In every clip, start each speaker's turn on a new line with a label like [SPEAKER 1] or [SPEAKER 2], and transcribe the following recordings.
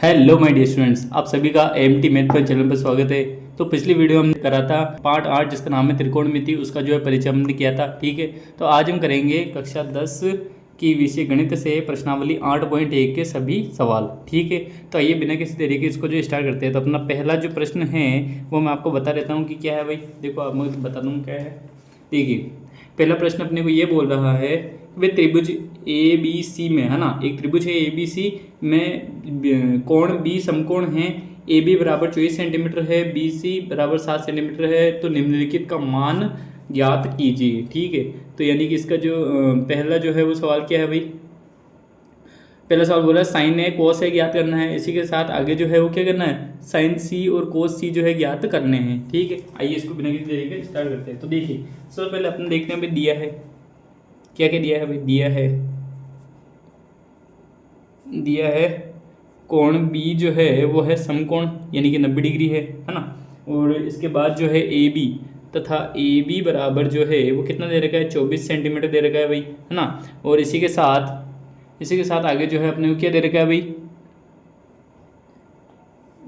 [SPEAKER 1] Hello my dear students, आप सभी का एमटी मैथ पर चैनल पर स्वागत है। तो पिछली वीडियो हमने करा था पार्ट 8 जिसका नाम है त्रिकोणमिति, उसका जो है परिचय हमने किया था। ठीक है, तो आज हम करेंगे कक्षा 10 की विषय गणित से प्रश्नावली 8.1 के सभी सवाल। ठीक है, तो आइए बिना किसी देरी के इसको जो स्टार्ट करते हैं। तो अपना पहला जो प्रश्न है वो मैं आपको बता देता हूँ कि क्या है। भाई देखो, आप मुझे बता दूँ क्या है। देखिए, पहला प्रश्न अपने को ये बोल रहा है वे त्रिभुज ए बी सी में, है ना, एक त्रिभुज है ए बी सी में कोण बी समकोण है। ए बी बराबर 24 सेंटीमीटर है, बी सी बराबर 7 सेंटीमीटर है। तो निम्नलिखित का मान ज्ञात कीजिए। ठीक है, तो यानी कि इसका जो पहला जो है वो सवाल क्या है भाई। पहला सवाल बोला साइन ए कोस ए ज्ञात करना है। इसी के साथ आगे जो है वो क्या करना है, साइन सी और कोस सी जो है ज्ञात करने हैं। ठीक है, आइए इसको बिना किसी देरी के स्टार्ट करते हैं। तो देखिए, सबसे पहले अपने देखते हैं भाई दिया है क्या क्या दिया है। भाई दिया है कोण बी जो है वो है समकोण यानी कि 90 डिग्री है ना। और इसके बाद जो है ए बी तथा ए बी बराबर जो है वो कितना दे रखा है, 24 सेंटीमीटर दे रखा है भाई, है ना। और इसी के साथ आगे जो है अपने को क्या दे रखा है भाई,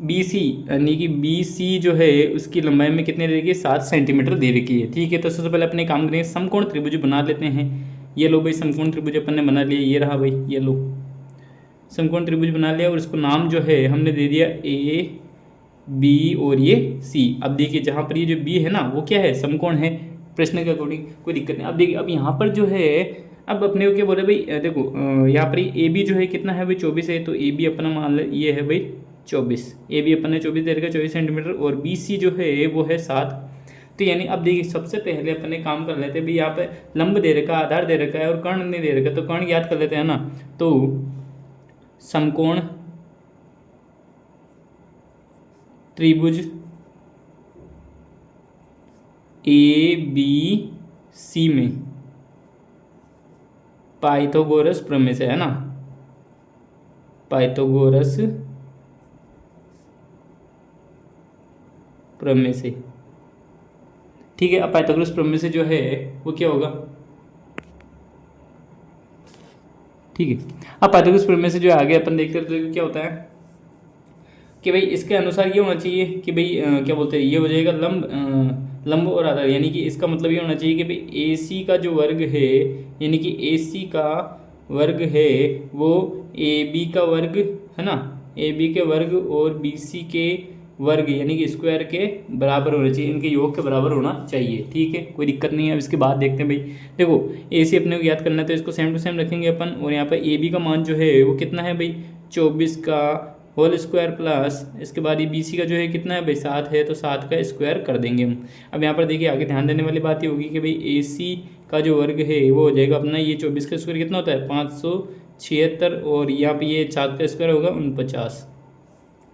[SPEAKER 1] बी सी यानी कि बी सी जो है उसकी लंबाई में कितने दे रखी है, 7 सेंटीमीटर दे रखी है। ठीक है, तो सबसे पहले अपने काम करेंगे, समकोण त्रिभुज बना लेते हैं। ये लो भाई, समकोण त्रिभुज अपन ने बना लिया। ये रहा भाई, ये लो समकोण त्रिभुज बना लिया। और इसको नाम जो है हमने दे दिया ए बी और ये सी। अब देखिए, जहाँ पर ये जो बी है ना वो क्या है, समकोण है प्रश्न के अकॉर्डिंग, कोई दिक्कत नहीं। अब देखिए, अब यहाँ पर जो है अब अपने को क्या बोले भाई, देखो यहाँ पर ए बी जो है कितना है भाई, 24 है। तो ए बी अपना मान ले ये है भाई 24, ए बी अपन ने 24 दे रखा है, 24 सेंटीमीटर। और बी सी जो है वो है 7। तो यानी अब देखिए, सबसे पहले अपने काम कर लेते हैं भाई, यहाँ पे लंब दे रखा है, आधार दे रखा है और कर्ण नहीं दे रखा, तो कर्ण याद कर लेते हैं ना। तो समकोण त्रिभुज ए बी सी में पाइथागोरस प्रमेय से, है ना, पाइथागोरस प्रमेय से। ठीक है, अब पाइथागोरस प्रमेय से जो है वो क्या होगा, ठीक है। अब पाइथागोरस प्रमेय से जो है आगे अपन देखते हैं तो क्या होता है कि भाई इसके अनुसार ये होना चाहिए कि भाई क्या बोलते हैं, ये हो जाएगा लंब और आधार। यानी कि इसका मतलब ये होना चाहिए कि भाई ए सी का जो वर्ग है, यानी कि ए सी का वर्ग है वो ए बी का वर्ग, है ना, ए बी के वर्ग और बी सी के वर्ग यानी कि स्क्वायर के बराबर होना चाहिए, इनके योग के बराबर होना चाहिए। ठीक है, कोई दिक्कत नहीं है। अब इसके बाद देखते हैं भाई, देखो ए सी अपने को याद करना है तो इसको सेम टू सेम रखेंगे अपन। और यहाँ पर ए बी का मान जो है वो कितना है भाई, 24 का होल स्क्वायर प्लस इसके बाद ये बी सी का जो है कितना है भाई, 7 है, तो 7 का स्क्वायर कर देंगे हम। अब यहाँ पर देखिए, आगे ध्यान देने वाली बात ये होगी कि भाई ए सी का जो वर्ग है वो हो जाएगा अपना, ये 24 का स्क्वायर कितना होता है, 576। और यहाँ पे ये 7 का स्क्वायर होगा 49।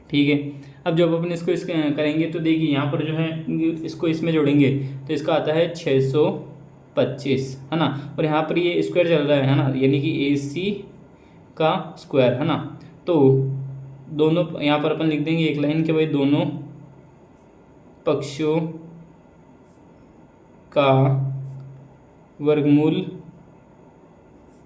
[SPEAKER 1] ठीक है, अब जब अपन इसको करेंगे तो देखिए यहाँ पर जो है इसको इसमें जोड़ेंगे तो इसका आता है 625, है ना। और यहाँ पर ये स्क्वायर चल रहा है ना, यानी कि ए सी का स्क्वायर, है ना। तो दोनों यहाँ पर अपन लिख देंगे एक लाइन के भाई, दोनों पक्षों का वर्गमूल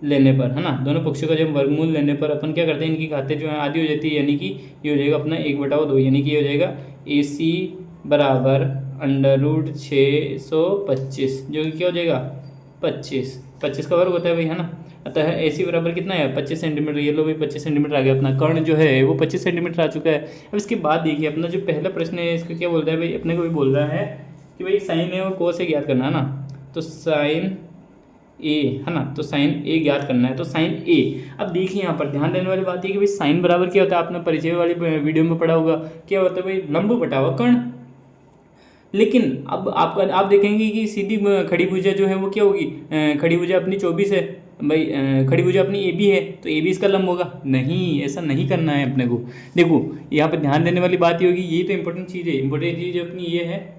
[SPEAKER 1] लेने पर, है ना, दोनों पक्षों का जब वर्गमूल लेने पर अपन क्या करते हैं, इनकी घातें जो है आधी हो जाती है। यानी कि ये हो जाएगा अपना 1/2, यानी कि ये हो जाएगा ए सी बराबर √625, जो कि क्या हो जाएगा 25 का वर्ग होता है भाई, है ना। अतः ए सी बराबर कितना है, 25 सेंटीमीटर। ये लो भाई 25 सेंटीमीटर आ गया अपना। कर्ण जो है वो 25 सेंटीमीटर आ चुका है। अब इसके बाद देखिए, अपना जो पहला प्रश्न है इसका क्या बोल रहा है भाई, अपने को भी बोल रहा है कि भाई साइन ए और कोस ए ज्ञात करना, है ना। तो साइन ए, है ना, तो साइन ए ज्ञात करना है। तो साइन ए, अब देखिए यहाँ पर ध्यान देने वाली बात है कि भाई साइन बराबर क्या होता है, आपने परिचय वाली वीडियो में पढ़ा होगा, क्या होता है भाई, लंब बटा हुआ कर्ण। लेकिन अब आप देखेंगे कि सीधी खड़ी भुजा जो है वो क्या होगी, खड़ी भुजा अपनी 24 है भाई, खड़ी भुजा अपनी ए बी है, तो ए बी इसका लंब होगा। नहीं, ऐसा नहीं करना है अपने को। देखो यहाँ पर ध्यान देने वाली बात ये होगी, ये तो इंपॉर्टेंट चीज़ है। इंपॉर्टेंट चीज़ अपनी ये है,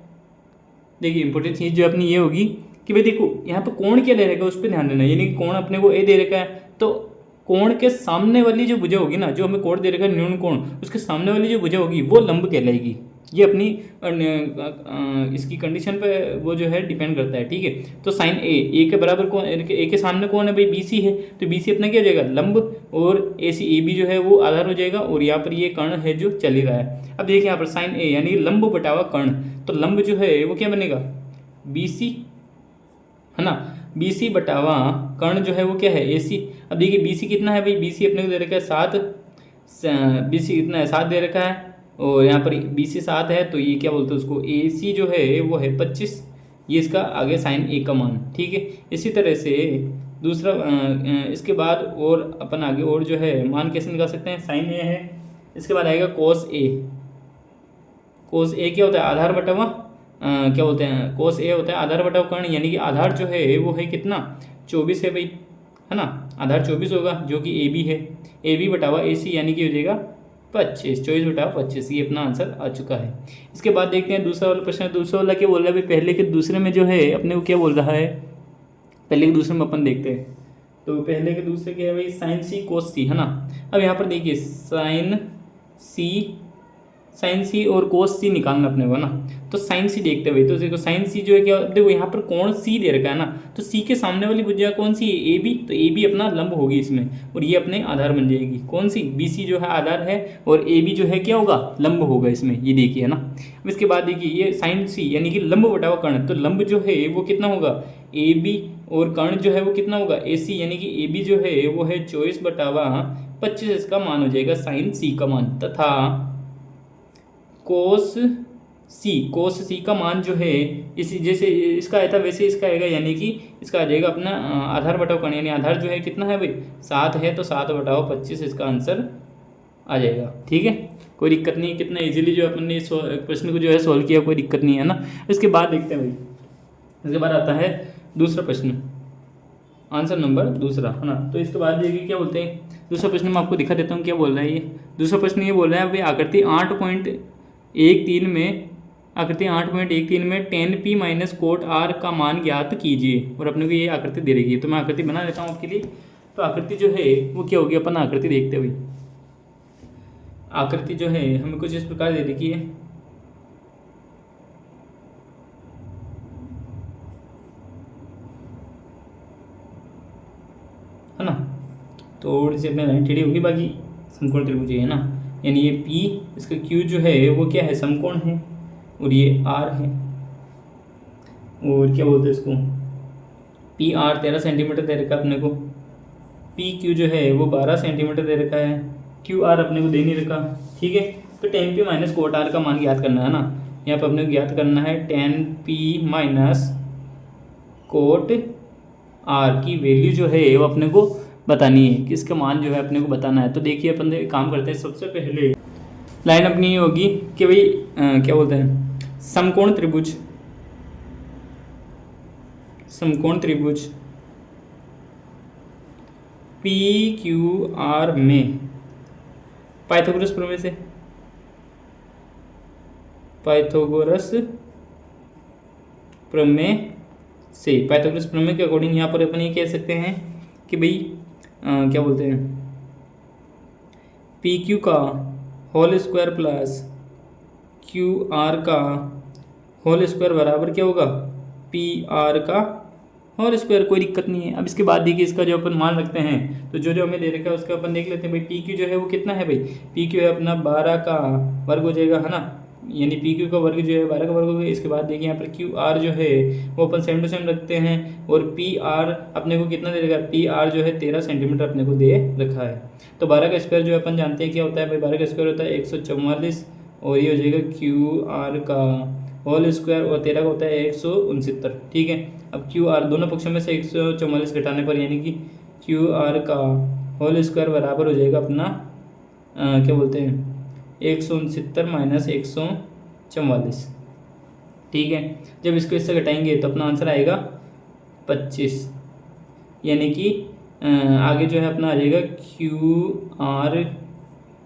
[SPEAKER 1] देखिए इंपॉर्टेंट चीज़ जो अपनी ये होगी कि भाई देखो यहाँ पे कोण क्या दे रखा है उस पर ध्यान देना। यानी कि कोण अपने को ए दे रखा है, तो कोण के सामने वाली जो भुजा होगी ना, जो हमें कोण दे रखा है न्यून कोण, उसके सामने वाली जो भुजा होगी वो लंब कहलाएगी। ये अपनी इसकी कंडीशन पे वो जो है डिपेंड करता है, ठीक है। तो साइन ए के बराबर कौन, ए के सामने कौन है भाई, बी सी है, तो बी सी अपना क्या हो जाएगा, लंब, और ए सी ए बी जो है वो आधार हो जाएगा, और यहाँ पर ये कर्ण है जो चल ही रहा है। अब देखिए यहाँ पर साइन ए यानी लंब बटावा कर्ण, तो लंब जो है वो क्या बनेगा, बी सी, है ना, बी सी बटावा कर्ण जो है वो क्या है, ए सी। अब देखिए बी सी कितना है भाई, बी सी अपने को दे रखा है 7, बी सी कितना है 7 दे रखा है, और यहाँ पर बी सी 7 है, तो ये क्या बोलते हैं उसको, ए सी जो है वो है 25, ये इसका आगे साइन ए का मान, ठीक है। इसी तरह से दूसरा इसके बाद और अपन आगे और जो है मान कैसे निकाल सकते हैं, साइन ए है, इसके बाद आएगा कोस ए। कोस ए क्या होता है, आधार बटावा क्या बोलते हैं, कोस ए होता है आधार बटाव कर्ण, यानी कि आधार जो है वो है कितना, 24 है भाई, है ना, आधार 24 होगा जो कि ए बी है, ए बी बटावा ए सी यानी कि हो जाएगा 25, 24 बटावा 25, ये अपना आंसर आ चुका है। इसके बाद देखते हैं दूसरा वाला प्रश्न। दूसरा वाला क्या बोल रहा है भाई, पहले के दूसरे में जो है अपने को क्या बोल रहा है, पहले के दूसरे में अपन देखते हैं, तो पहले के दूसरे क्या है भाई, साइन सी कोस सी, है ना। अब यहाँ पर देखिए साइन सी और कोस सी निकालना अपने को ना, तो साइन सी देखते हैं भाई, तो देखो साइन सी जो है क्या, देखो यहाँ पर कोण सी दे रखा है ना, तो सी के सामने वाली भुजा कौन सी है, ए बी, तो ए बी अपना लंब होगी इसमें, और ये अपने आधार बन जाएगी, कौन सी, बी सी जो है आधार है, और ए बी जो है क्या होगा, लंब होगा इसमें, ये देखिए, है ना। अब इसके बाद देखिए ये साइन सी यानी कि लंब बटावा कर्ण, तो लंब जो है वो कितना होगा, ए बी, और कर्ण जो है वो कितना होगा, ए सी, यानी कि ए बी जो है वो है 24 बटावा 25, इसका मान हो जाएगा साइन सी का मान, तथा कोस सी का मान जो है इसी जैसे इसका आया था वैसे इसका आएगा, यानी कि इसका आ जाएगा अपना आधार बटाव कर्ण, यानी आधार जो है कितना है भाई, 7 है, तो 7 बटाव 25 इसका आंसर आ जाएगा, ठीक है। कोई दिक्कत नहीं, कितना इजीली जो अपन ने इस प्रश्न को जो है सॉल्व किया, कोई दिक्कत नहीं है ना। इसके बाद देखते हैं भाई, इसके बाद आता है दूसरा प्रश्न, आंसर नंबर दूसरा, है ना। तो इसके बाद देखिए क्या बोलते हैं, दूसरा प्रश्न मैं आपको दिखा देता हूँ क्या बोल रहा है ये। दूसरा प्रश्न ये बोल रहा है भाई, आकृति 8.13 में tan p minus cot r का मान ज्ञात कीजिए, और अपने को ये आकृति दे रही है, तो मैं आकृति बना देता हूँ आपके लिए। तो आकृति जो है वो क्या होगी, अपन आकृति देखते हुए, आकृति जो है हमें कुछ इस प्रकार दे रखी है, है ना। थोड़ी सी अपने लाइन टेढ़ी होगी, बाकी समकोण त्रिभुज है ना, यानी ये P, इसका Q जो है वो क्या है, समकोण है, और ये R है, और क्या बोलते हैं इसको, PR 13 सेंटीमीटर दे रखा है अपने को, PQ जो है वो 12 सेंटीमीटर दे रखा है, QR अपने को दे नहीं रखा, ठीक है। तो tan P minus cot R का मान ज्ञात करना है ना, यहाँ पर अपने को ज्ञात करना है tan P minus cot R की वैल्यू जो है वो अपने को बतानी है, कि इसका मान जो है अपने को बताना है। तो देखिए अपन काम करते हैं, सबसे पहले लाइन अपनी ये होगी कि भाई क्या बोलते हैं, समकोण त्रिभुज पी क्यू आर में पाइथागोरस प्रमेय के अकॉर्डिंग यहाँ पर अपन ये कह सकते हैं कि भाई क्या बोलते हैं, पी क्यू का whole square plus Q R का होल स्क्वायर बराबर क्या होगा, पी आर का होल स्क्वायर, कोई दिक्कत नहीं है। अब इसके बाद देखिए इसका जो अपन मान रखते हैं, तो जो हमें दे रखा है उसका अपन देख लेते हैं भाई, पी क्यू जो है वो कितना है भाई, पी क्यू है अपना 12 का वर्ग हो जाएगा, है ना, यानी पी क्यू का वर्ग जो है 12 का वर्ग हो गया। इसके बाद देखिए यहाँ पर क्यू आर जो है वो अपन सेम टू सेम रखते हैं, और पी आर अपने को कितना दे रखा है, पी आर जो है 13 सेंटीमीटर अपने को दे रखा है। तो 12 का स्क्वायर जो अपन जानते हैं क्या होता है भाई, 12 का स्क्वायर होता है 144, और ये हो जाएगा क्यू आर का होल स्क्वायर, और 13 का होता है 169, ठीक है। अब क्यू आर दोनों पक्षों में से 144 घटाने पर, यानी कि क्यू आर का होल स्क्वायर बराबर हो जाएगा अपना क्या बोलते हैं 169 माइनस 144, ठीक है। जब इसको इससे घटाएंगे तो अपना आंसर आएगा 25, यानी कि आगे जो है अपना आ जाएगा क्यू आर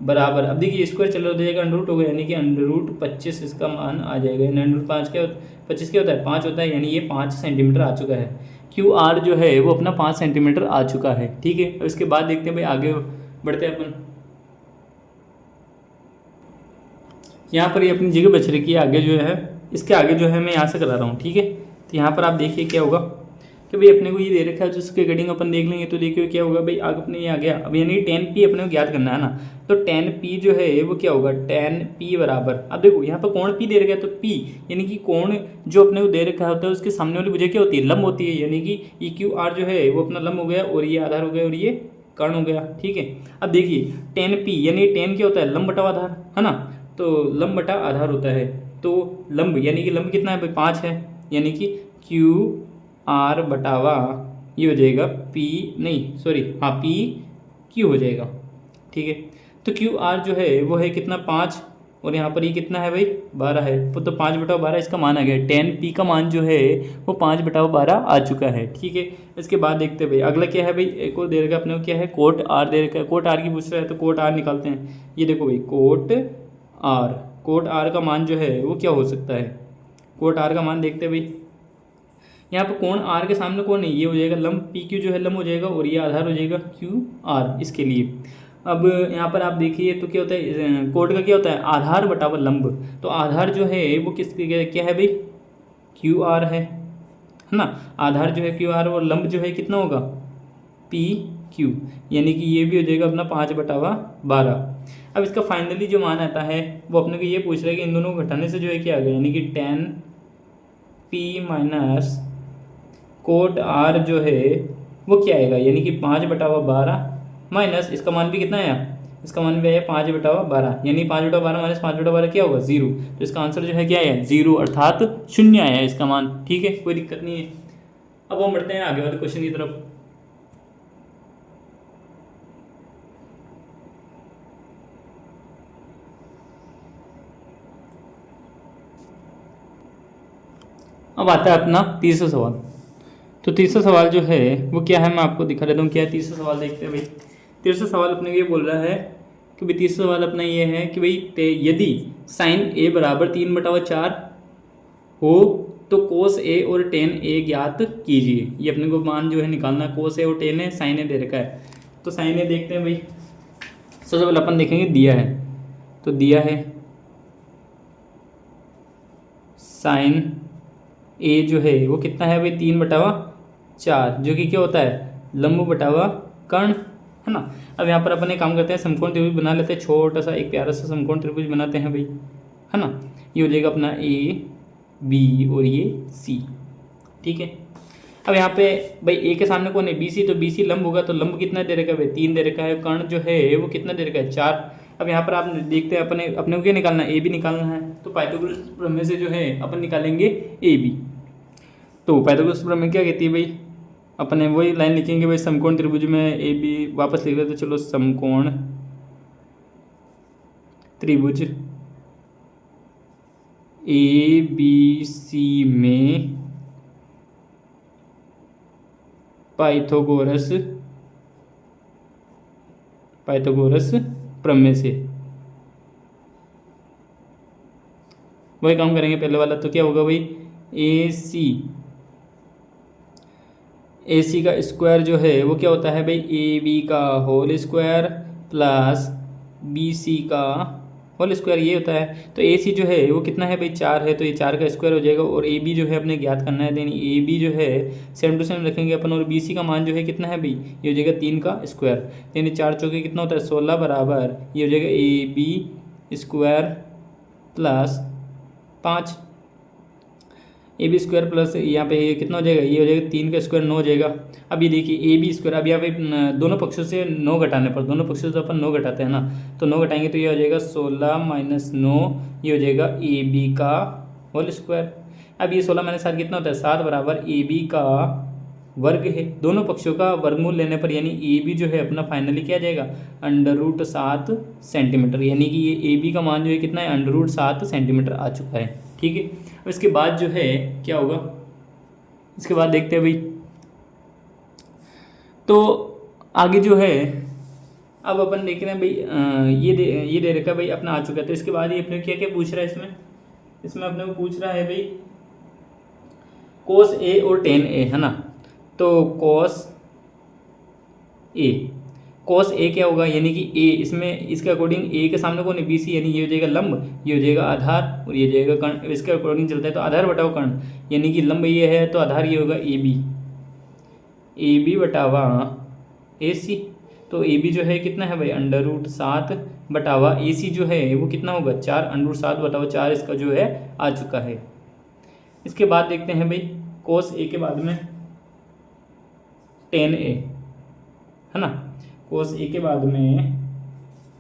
[SPEAKER 1] बराबर, अब देखिए स्क्वायर चला जाएगा अंडर रूट हो गया, यानी कि अंडर रूट 25 इसका मान आ जाएगा। अंडर रूट 5 क्या 25 क्या होता है, 5 होता है, यानी ये 5 सेंटीमीटर आ चुका है। क्यू आर जो है वो अपना 5 सेंटीमीटर आ चुका है, ठीक है। इसके बाद देखते हैं भाई, आगे बढ़ते हैं अपन। यहाँ पर ये अपनी जगह बच रही है, आगे जो है इसके आगे जो है मैं यहाँ से करा रहा हूँ, ठीक है। तो यहाँ पर आप देखिए क्या होगा कि भाई अपने को ये दे रखा है, तो उसके अकॉर्डिंग अपन देख लेंगे। तो देखिए क्या होगा भाई, आगे अपने ये आ गया। अब यानी 10p अपने को ज्ञात करना है ना, तो 10p जो है वो क्या होगा, 10p बराबर, अब देखो यहाँ पर कोण p दे रखा है, तो p यानी कि कोण जो अपने को दे रखा होता है उसके सामने वाली भुजा क्या होती है, लंब होती है। यानी कि EQR जो है वो अपना लंब हो गया, और ये आधार हो गया, और ये कर्ण हो गया, ठीक है। अब देखिए 10p यानी 10 क्या होता है, लंब बटा आधार, है ना। तो लंब बटा आधार होता है, तो लंब यानी कि लंब कितना है भाई, 5 है। यानी कि QR बटावा ये हो जाएगा P, नहीं सॉरी, हाँ PQ हो जाएगा, ठीक है। तो QR जो है वो है कितना, 5, और यहाँ पर ये कितना है भाई, 12 है। तो 5/12 इसका मान आ गया। 10p का मान जो है वो 5/12 आ चुका है, ठीक है। इसके बाद देखते हैं भाई अगला क्या है भाई, एक और दे रखा अपने को क्या है, कोट R दे रखा है। कोट R की पूछ रहा है, तो कोट R निकालते हैं। ये देखो भाई कोट R का मान जो है वो क्या हो सकता है, कोट R का मान देखते हैं भाई। यहाँ पर कोण R के सामने कौन है, ये हो जाएगा लंब, PQ जो है लंब हो जाएगा, और ये आधार हो जाएगा QR इसके लिए। अब यहाँ पर आप देखिए तो क्या होता है, कोट का क्या होता है, आधार बटावा लंब। तो आधार जो है वो किस क्या है भाई, QR है ना। आधार जो है QR, और लंब जो है कितना होगा, PQ। यानी कि ये भी हो जाएगा अपना 5/12। अब इसका फाइनली जो मान आता है वो अपने को ये पूछ रहा है कि इन दोनों को घटाने से जो है क्या आ गया, यानी कि 10p माइनस कोट R जो है वो क्या आएगा, यानी कि 5/12 माइनस इसका मान भी कितना आया, इसका मान भी आया 5/12, यानी 5/12 माइनस 5/12 क्या होगा, 0। तो इसका आंसर जो है क्या आया, 0, अर्थात 0 आया इसका मान, ठीक है, कोई दिक्कत नहीं है। अब हम बढ़ते हैं आगे वाले क्वेश्चन की तरफ। अब आता है अपना तीसरा सवाल। तो तीसरा सवाल जो है वो क्या है, मैं आपको दिखा देता हूँ क्या है तीसरा सवाल। देखते हैं भाई, तीसरा सवाल अपने ये बोल रहा है कि भाई तीसरा सवाल अपना ये है कि भाई यदि साइन A बराबर 3/4 हो तो कोस A और टेन A ज्ञात कीजिए। ये अपने को मान जो है निकालना, कोस A और टेन है, साइन A दे रखा है। तो साइन A देखते हैं भाई, सबसे पहले अपन देखेंगे दिया है, तो दिया है साइन A जो है वो कितना है भाई, 3/4, जो कि क्या होता है, लंब बटावा कर्ण, है ना। अब यहाँ पर अपन एक काम करते हैं, समकोण त्रिभुज बना लेते हैं, छोटा सा एक प्यारा सा समकोण त्रिभुज बनाते हैं भाई, है ना। ये हो जाएगा अपना AB और ये C, ठीक है। अब यहाँ पे भाई A के सामने कौन है, BC, तो BC लंब होगा, तो लंब कितना दे रखा है भाई, 3 दे रखा है। कर्ण जो है वो कितना दे रखा है, 4। अब यहाँ पर आप देखते हैं अपने को क्या निकालना है, AB निकालना है। तो पाइथागोरस प्रमेय से जो है अपन निकालेंगे AB। तो पाइथागोरस प्रमेय क्या कहती है भाई, अपने वही लाइन लिखेंगे भाई, समकोण त्रिभुज में AB वापस लिख रहे, तो चलो समकोण त्रिभुज ABC में पाइथागोरस प्रमेय से वही काम करेंगे पहले वाला। तो क्या होगा भाई, AC का स्क्वायर जो है वो क्या होता है भाई, AB का होल स्क्वायर प्लस BC का होल स्क्वायर, ये होता है। तो AC जो है वो कितना है भाई, 4 है, तो ये 4 का स्क्वायर हो जाएगा। और AB जो है अपने ज्ञात करना है, यानी AB जो है सेम टू सेम रखेंगे अपन, और BC का मान जो है कितना है भाई, ये हो जाएगा 3 का स्क्वायर, यानी 4 चौके कितना होता है, 16 बराबर ये हो जाएगा AB square plus 5, AB square plus यहाँ पे ये कितना हो जाएगा, ये हो जाएगा 3 का स्क्वायर, 9 हो जाएगा। अब ये देखिए AB स्क्वायर, अब यहाँ पे दोनों पक्षों से 9 घटाने पर, दोनों पक्षों से अपन 9 घटाते हैं ना, तो 9 घटाएंगे तो ये हो जाएगा 16 माइनस 9, ये हो जाएगा AB का होल स्क्वायर। अब ये 16 माइनस 7 कितना होता है, 7 बराबर AB का वर्ग है। दोनों पक्षों का वर्गमूल लेने पर यानी AB जो है अपना फाइनली क्या आ जाएगा, √7 सेंटीमीटर, यानी कि ये AB का मान जो है कितना है, √7 सेंटीमीटर आ चुका है, ठीक है। अब इसके बाद जो है क्या होगा, इसके बाद देखते हैं भाई। तो आगे जो है अब अपन देख रहे हैं भाई, ये दे रखा है भाई अपना आ चुका है। तो इसके बाद ये अपने क्या क्या पूछ रहा है, इसमें अपने को पूछ रहा है भाई कोस A और टेन A, है ना। तो कोस cos A क्या होगा, यानी कि A इसमें इसके अकॉर्डिंग A के सामने कौन है, BC, यानी ये हो जाएगा लंब, ये हो जाएगा आधार और ये हो जाएगा कर्ण। इसके अकॉर्डिंग चलता है तो आधार बटाओ कर्ण, यानी कि लंब ये है तो आधार ये होगा AB बटावा AC। तो AB जो है कितना है भाई, √7 बटावा AC जो है वो कितना होगा 4, √7 बटावा 4 इसका जो है आ चुका है। इसके बाद देखते हैं भाई cos A के बाद में tan A, है ना, cos A के बाद में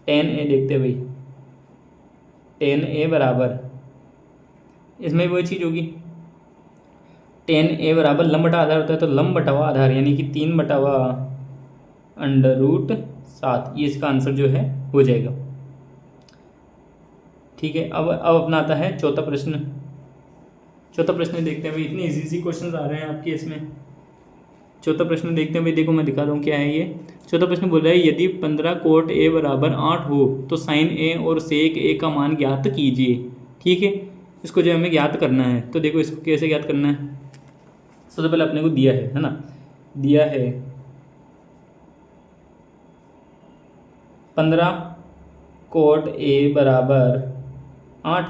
[SPEAKER 1] tan A देखते हैं भाई, tan A बराबर, इसमें वही चीज़ होगी, tan A बराबर लंब बटा आधार होता है तो लंब बटावा आधार, यानी कि 3 बटावा √7, ये इसका आंसर जो है हो जाएगा। ठीक है, अब अपना आता है चौथा प्रश्न। चौथा प्रश्न देखते हैं भाई, इतने इजी क्वेश्चन आ रहे हैं आपके इसमें। चौथा प्रश्न देखते हैं भाई, देखो मैं दिखा रहा हूँ क्या है ये। चौथा प्रश्न बोल रहा है यदि 15 cot A बराबर 8 हो तो sin A और sec A का मान ज्ञात कीजिए। ठीक है, इसको जो हमें ज्ञात करना है तो देखो इसको कैसे ज्ञात करना है। सबसे पहले अपने को दिया है ना, दिया है 15 cot A बराबर 8,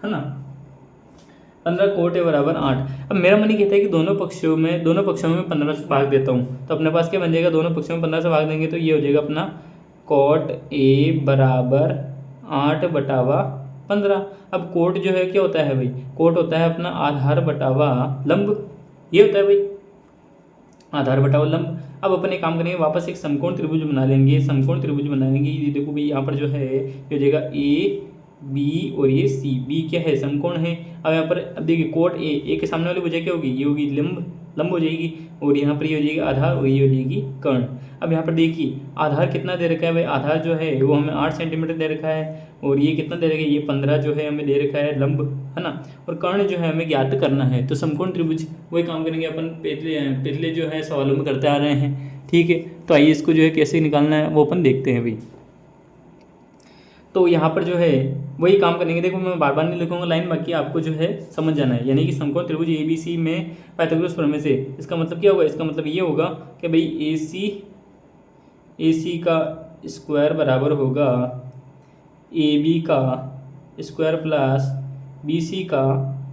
[SPEAKER 1] है ना, 15 cot A बराबर 8। अब मेरा मन ही कहता है कि दोनों पक्षों में 15 से भाग देता हूँ, तो अपने पास क्या बन जाएगा, दोनों पक्षों में 15 से भाग देंगे तो ये हो जाएगा अपना cot A बराबर 8 बटावा 15। अब कोट जो है क्या होता है भाई, कोट होता है अपना आधार बटावा लंब, ये होता है भाई आधार बटावा लंब। अब अपन एक काम करेंगे, वापस एक समकोण त्रिभुज बना लेंगे, समकोण त्रिभुज बनाएंगे। ये देखो भाई यहाँ पर जो है ये हो जाएगा AB और ये CB क्या है, समकोण है। अब यहाँ पर अब देखिए कोट A के सामने वाली भुजा क्या होगी, ये होगी लंब हो जाएगी, और यहाँ पर ये हो जाएगी आधार और ये हो जाएगी कर्ण। अब यहाँ पर देखिए आधार कितना दे रखा है भाई, आधार जो है वो हमें 8 सेंटीमीटर दे रखा है, और ये कितना दे रखा है, ये 15 जो है हमें दे रखा है लंब, है ना, और कर्ण जो है हमें ज्ञात करना है। तो समकोण त्रिभुज वही काम करेंगे अपन पिछले जो है सवालों में करते आ रहे हैं। ठीक है, तो आइए इसको जो है कैसे निकालना है वो अपन देखते हैं भाई। तो यहाँ पर जो है वही काम करेंगे, देखो मैं बार बार नहीं लिखूंगा लाइन, बाकी आपको जो है समझ जाना है। यानी कि समकोण त्रिभुज ABC में पाइथागोरस प्रमेय से, इसका मतलब क्या होगा, इसका मतलब ये होगा कि भाई AC का स्क्वायर बराबर होगा AB का स्क्वायर प्लस BC का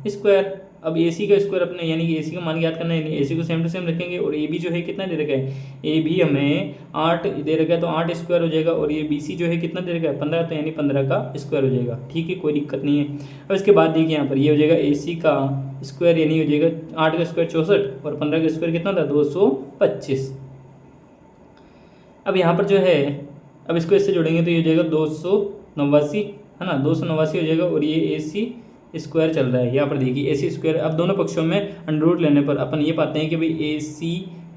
[SPEAKER 1] स्क्वायर। अब AC का स्क्वायर अपने, यानी कि AC का मान ज्ञात करना है, AC को सेम टू सेम रखेंगे, और AB जो है कितना दे रखा है, AB हमें 8 दे रखा है तो 8 स्क्वायर हो जाएगा, और ये BC जो है कितना दे रखा है 15, तो यानी 15 का स्क्वायर हो जाएगा। ठीक है, कोई दिक्कत नहीं है। अब इसके बाद देखिए यहाँ पर ये हो जाएगा AC का स्क्वायर, यानी हो जाएगा 8 का स्क्वायर 64, और 15 का स्क्वायर कितना था 225। अब यहाँ पर जो है अब इसको इससे जोड़ेंगे तो ये हो जाएगा 289, है ना, 289 हो जाएगा, और ये AC स्क्वायर चल रहा है। यहाँ पर देखिए AC स्क्वायर, अब दोनों पक्षों में अंडर लेने पर अपन ये पाते हैं कि भाई AC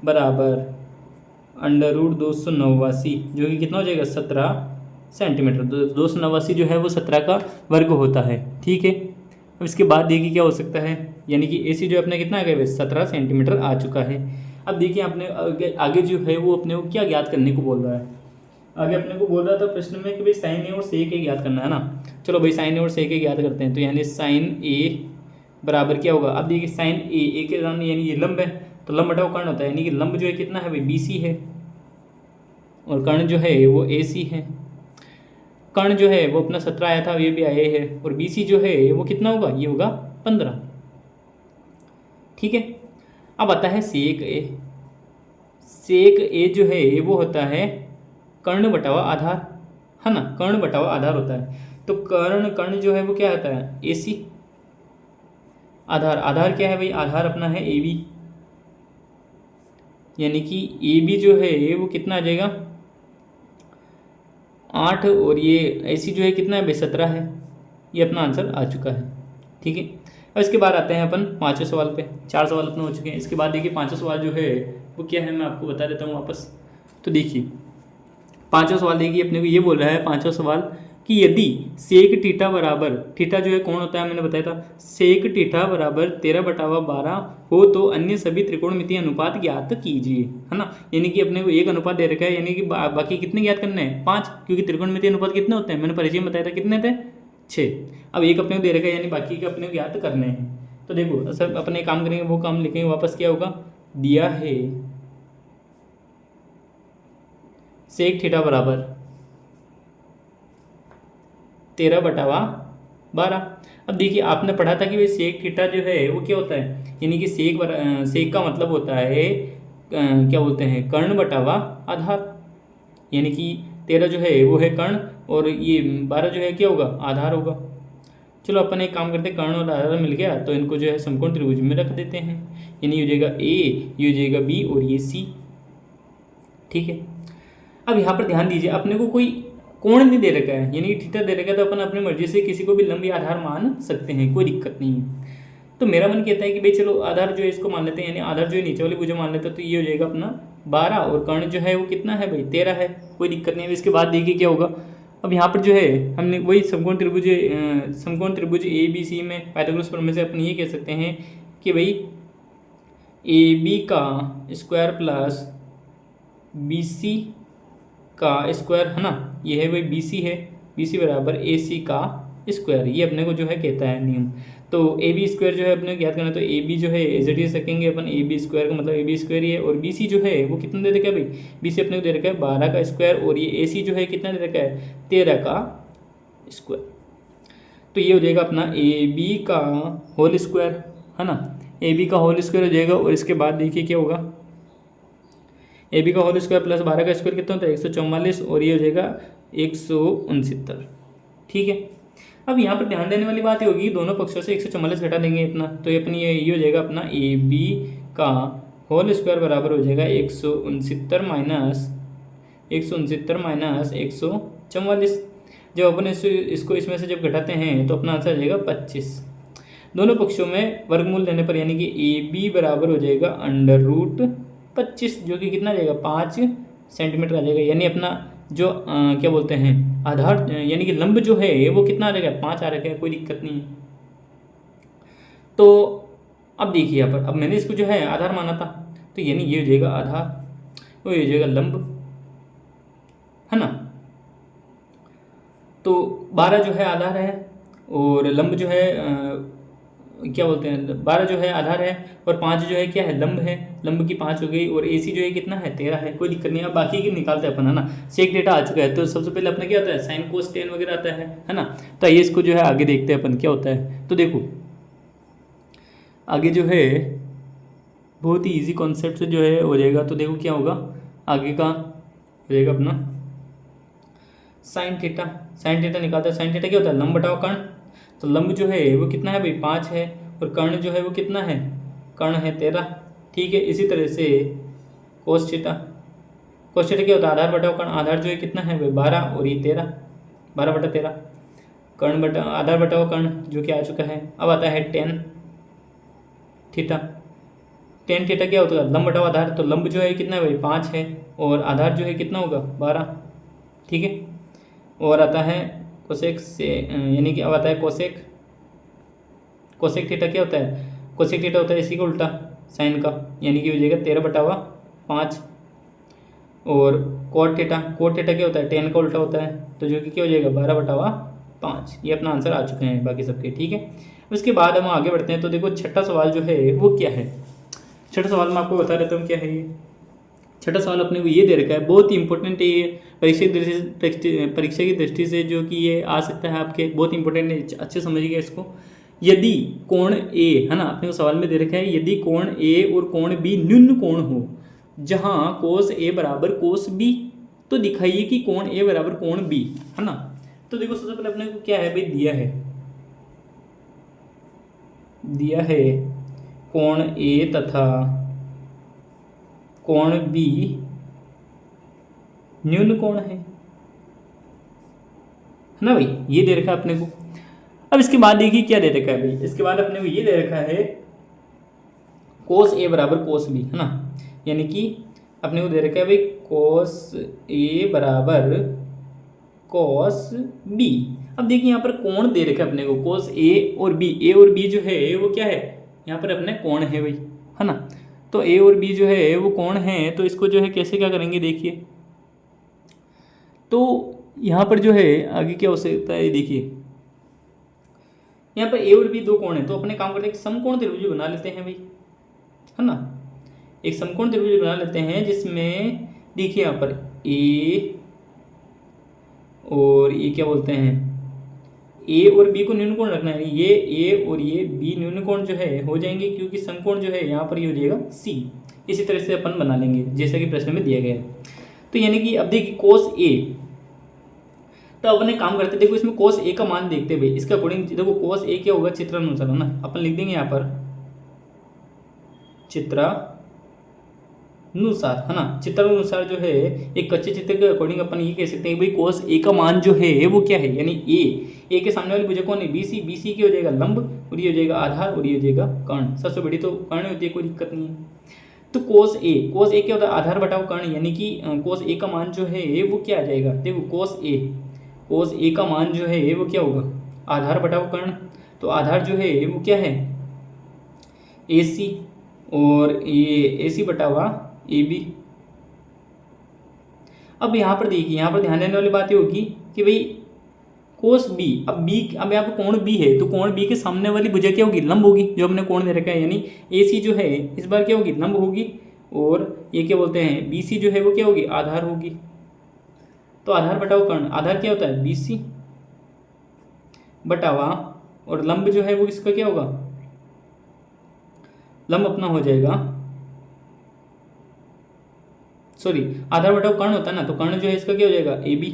[SPEAKER 1] बराबर √289, जो कि कितना हो जाएगा 17 सेंटीमीटर। 289 जो है वो 17 का वर्ग होता है। ठीक है, अब इसके बाद देखिए क्या हो सकता है, यानी कि AC जो अपने कितना आ गया 17 सेंटीमीटर आ चुका है। अब देखिए अपने आगे जो है वो अपने को क्या ज्ञात करने को बोल रहा है, आगे अपने को बोल रहा था प्रश्न में कि भाई साइन A और सेक A ज्ञात करना है ना। चलो भाई साइन A और सेक A ज्ञात करते हैं। तो यानी साइन A बराबर क्या होगा, अब देखिए साइन A के सामने यानी ये लंब है, तो लंब बटाओ कर्ण होता है, यानी कि लंब जो है कितना है भाई BC है, और कर्ण जो है वो AC है। कर्ण जो है वो अपना 17 आया था, ये भी आया है, और BC जो है वो कितना होगा, ये होगा 15। ठीक है, अब आता है सेक A। सेक A जो है वो होता है कर्ण बटावा आधार, है ना, कर्ण बटावा आधार होता है। तो कर्ण जो है वो क्या होता है AC, आधार क्या है भाई, आधार अपना है AB, यानी कि AB जो है वो कितना आ जाएगा 8, और ये AC जो है कितना है भाई 17 है। ये अपना आंसर आ चुका है। ठीक है, अब इसके बाद आते हैं अपन पाँचवें सवाल पे। 4 सवाल अपने हो चुके हैं। इसके बाद देखिए पाँचवा सवाल जो है वो क्या है, मैं आपको बता देता हूँ वापस। तो देखिए पाँचवा सवाल देखिए अपने को ये बोल रहा है, पाँचवा सवाल कि यदि सेक थीटा बराबर, थीटा जो है कौन होता है मैंने बताया था, सेक थीटा बराबर 13/12 हो तो अन्य सभी त्रिकोणमितीय अनुपात ज्ञात कीजिए, है ना। यानी कि अपने को एक अनुपात दे रखा है, यानी कि बाकी कितने ज्ञात करने हैं 5, क्योंकि त्रिकोणमितीय अनुपात कितने होते हैं मैंने परिचय में बताया था, कितने थे 6। अब एक अपने को दे रखा है, यानी बाकी के अपने को ज्ञात करने हैं। तो देखो सर अपने काम करेंगे, वो काम लिखेंगे वापस, क्या होगा, दिया है सेक थीटा बराबर 13/12। अब देखिए आपने पढ़ा था कि भाई सेक थीटा जो है वो क्या होता है, यानी कि सेक का मतलब होता है क्या बोलते हैं, कर्ण बटावा आधार। यानी कि 13 जो है वो है कर्ण और ये 12 जो है क्या होगा, आधार होगा। चलो अपन एक काम करते हैं, कर्ण और आधार मिल गया तो इनको जो है समकोण त्रिभुज में रख देते हैं। यानी ये हो जाएगा ए, ये हो जाएगा बी और ये सी। ठीक है। अब यहाँ पर ध्यान दीजिए, अपने को कोई कोण नहीं दे रखा है, यानी कि थीटा दे रखा है, तो अपन अपनी मर्जी से किसी को भी लंब या आधार मान सकते हैं, कोई दिक्कत नहीं है। तो मेरा मन कहता है कि भाई चलो आधार जो है इसको मान लेते हैं, यानी आधार जो है नीचे वाली भुजा मान लेते हैं, तो ये हो जाएगा अपना 12 और कर्ण जो है वो कितना है भाई 13 है, कोई दिक्कत नहीं है। इसके बाद देखिए क्या होगा, अब यहाँ पर जो है हमने वही समकोण त्रिभुज ए बी सी में पाइथागोरस प्रमेय से अपन ये कह सकते हैं कि भाई ए बी का स्क्वायर प्लस बी सी का स्क्वायर है ना, ये है भाई बी सी है, बी सी बराबर ए सी का स्क्वायर, ये अपने को जो है कहता है नियम। तो ए बी स्क्वायर जो है अपने को याद करना, तो ए बी जो है एज इट इज रखेंगे अपन, ए बी स्क्वायर का मतलब ए बी स्क्वायर ही है, और बी सी जो है वो कितना दे रखा है भाई, बी सी अपने को दे रखा है 12 का स्क्वायर, और ये ए सी जो है कितना दे रखा है 13 का स्क्वायर। तो ये हो जाएगा अपना ए बी का होल स्क्वायर है ना, ए बी का होल स्क्वायर हो जाएगा। और इसके बाद देखिए क्या होगा, ए बी का होल स्क्वायर प्लस 12 का स्क्वायर कितना होता है 144, और ये हो जाएगा 169। ठीक है। अब यहाँ पर ध्यान देने वाली बात ये होगी, दोनों पक्षों से 144 घटा देंगे इतना, तो ये अपनी ये हो जाएगा अपना ए बी का होल स्क्वायर बराबर हो जाएगा 169 माइनस 144। जब अपन इसको इसमें से जब घटाते हैं तो अपना आंसर आ जाएगा 25। दोनों पक्षों में वर्गमूल लेने पर यानी कि ए बी बराबर हो जाएगा √25, जो कि कितना आ जाएगा 5 सेंटीमीटर आ जाएगा। यानी अपना जो क्या बोलते हैं आधार यानी कि लंब जो है वो कितना आ रहेगा 5 आ रहेगा, कोई दिक्कत नहीं है। तो अब देखिए यहाँ पर, अब मैंने इसको जो है आधार माना था, तो यानी ये हो जाएगा आधार, वो ये हो जाएगा लंब है ना। तो 12 जो है आधार है और लंब जो है क्या बोलते हैं 12 जो है आधार है और 5 जो है क्या है लंब है, लंब की 5 हो गई, और ए सी जो है कितना है 13 है, कोई दिक्कत नहीं है। अब बाकी की निकालते हैं अपन है ना, सेक डेटा आ चुका है, तो सबसे पहले अपना क्या होता है साइन कोस टेन वगैरह आता है ना। तो आइए इसको जो है आगे देखते हैं अपन क्या होता है। तो देखो आगे जो है बहुत ही ईजी कॉन्सेप्ट से जो है हो जाएगा। तो देखो क्या होगा, आगे का हो जाएगा अपना साइन थीटा। साइन थीटा निकालते हैं, साइन थीटा क्या होता है लंब बटाओ कर्ण। तो लंब जो है वो कितना है भाई 5 है, और कर्ण जो है वो कितना है, कर्ण है 13। ठीक है। इसी तरह से कोस थीटा, कोस थीटा क्या होता है आधार बटाओ कर्ण। आधार जो है कितना है भाई 12 और ये 13, 12/13। कर्ण बटा आधार बटाओ कर्ण जो कि आ चुका है। अब आता है टेन थीटा। टेन थीटा क्या होता है लंब बटाओ आधार, तो लंब जो है कितना है भाई 5 है और आधार जो है कितना होगा 12। ठीक है। और आता है कोसेक से यानी कि अब आता है कोसेक। कोसेक थीटा क्या होता है, कोसेक थीटा होता है इसी का उल्टा साइन का, यानी कि हो जाएगा 13/5। और कोट थीटा, कोट थीटा क्या होता है टेन का उल्टा होता है, तो जो कि क्या हो जाएगा 12/5। ये अपना आंसर आ चुके हैं बाकी सबके। ठीक है। उसके बाद हम आगे बढ़ते हैं। तो देखो छठा सवाल जो है वो क्या है, छठा सवाल मैं आपको बता देता हूँ क्या है ये। छठा सवाल अपने को ये दे रखा है, बहुत ही इंपॉर्टेंट है ये, परीक्षा की दृष्टि से जो कि ये आ सकता है आपके, बहुत इंपॉर्टेंट है, अच्छे समझिएगा इसको। यदि कोण ए है ना, अपने को सवाल में दे रखा है यदि कोण ए और कोण बी निम्न कोण हो जहां कोस ए बराबर कोस बी, तो दिखाइए कि कोण ए बराबर कोण बी है ना। तो देखो सबसे पहले अपने को क्या है भाई दिया है कोण ए तथा कोण बी न्यून कोण है ना भाई, ये दे रखा है अपने को। अब इसके बाद देखिए क्या दे रखा है भाई, इसके बाद अपने को ये दे रखा है कोस ए बराबर कोस बी है ना, यानी कि अपने को दे रखा है भाई कोस ए बराबर कोस बी। अब देखिए यहाँ पर कोण दे रखा है अपने को कोस ए और बी जो है वो क्या है यहाँ पर अपने कोण है भाई है ना। तो ए और बी जो है वो कोण है, तो इसको जो है कैसे क्या करेंगे देखिए। तो यहाँ पर जो है आगे क्या हो सकता है देखिए, यहाँ पर ए और बी दो कोण है, तो अपने काम करते हैं समकोण त्रिभुज बना लेते हैं भाई है ना। एक समकोण त्रिभुज बना लेते हैं जिसमें देखिए यहाँ पर ए और ये क्या बोलते हैं, ए और बी को न्यून कोण रखना है, ये ए और ये बी न्यून कोण जो है हो जाएंगे, क्योंकि समकोण जो है यहाँ पर ये हो जाएगा सी। इसी तरह से अपन बना लेंगे जैसा कि प्रश्न में दिया गया है। तो यानी कि अब देखिए कोस ए, तो अपन एक काम करते, देखो इसमें कोस ए का मान देखते भाई, इसका अकॉर्डिंग देखो कोस ए क्या होगा, चित्रानुसार है ना, अपन लिख देंगे यहाँ पर चित्रानुसार, है ना। चित्रानुसार जो है एक कच्चे चित्र के अकॉर्डिंग अपन ये कह सकते हैं भाई कोस ए का मान जो है वो क्या है, यानी ए के सामने वाली भुजा कौन है, बी सी की हो जाएगा लंब, और ये हो जाएगा आधार, और ये हो जाएगा कर्ण। सबसे बड़ी तो कर्ण होती है, कोई दिक्कत नहीं है। तो कोस ए क्या होता है, आधार बटाव कर्ण, यानी कि कोस ए का मान जो है वो क्या आ जाएगा, देखो कोस ए का मान जो है वो क्या होगा, आधार बटाव कर्ण। तो आधार जो है वो क्या है, ए सी, और ये ए सी बटावा ए बी। अब यहाँ पर देखिए, यहाँ पर ध्यान देने वाली बात ये होगी कि भाई कोस बी, अब यहाँ पर कोण बी है, तो कोण बी के सामने वाली भुजा क्या होगी, लंब होगी, जो हमने कोण दे रखा है, यानी ए सी जो है इस बार क्या होगी, लंब होगी, और ये क्या बोलते हैं बी सी जो है वो क्या होगी, आधार होगी। तो आधार बटाव कर्ण, आधार क्या होता है बी सी बटावा, और लंब जो है वो इसका क्या होगा, लंब अपना हो जाएगा, सॉरी आधार बटाव कर्ण होता है ना, तो कर्ण जो है इसका क्या हो जाएगा ए बी।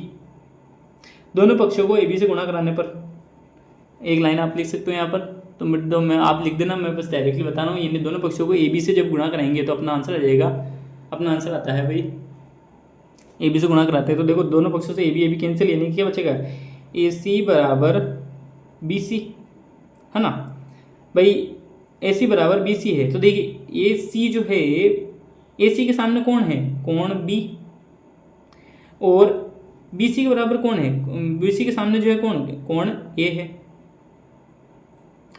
[SPEAKER 1] दोनों पक्षों को ए बी से गुणा कराने पर एक लाइन आप लिख सकते हो यहाँ पर, तो मैं आप लिख देना, मैं बस डायरेक्टली बता रहा हूँ, यानी दोनों पक्षों को ए बी से जब गुणा कराएंगे तो अपना आंसर आ जाएगा, अपना आंसर आता है भाई ए बी से गुणा कराते हैं। तो देखो दोनों पक्षों से ए बी कैंसिल, यानी क्या बचेगा, ए सी बराबर बी सी, है ना भाई, ए सी बराबर बी सी है। तो देखिए ए सी जो है, ए सी के सामने कौन है, कोण बी, और बी सी के बराबर कौन है, बी सी के सामने जो है कौन, कोण ए है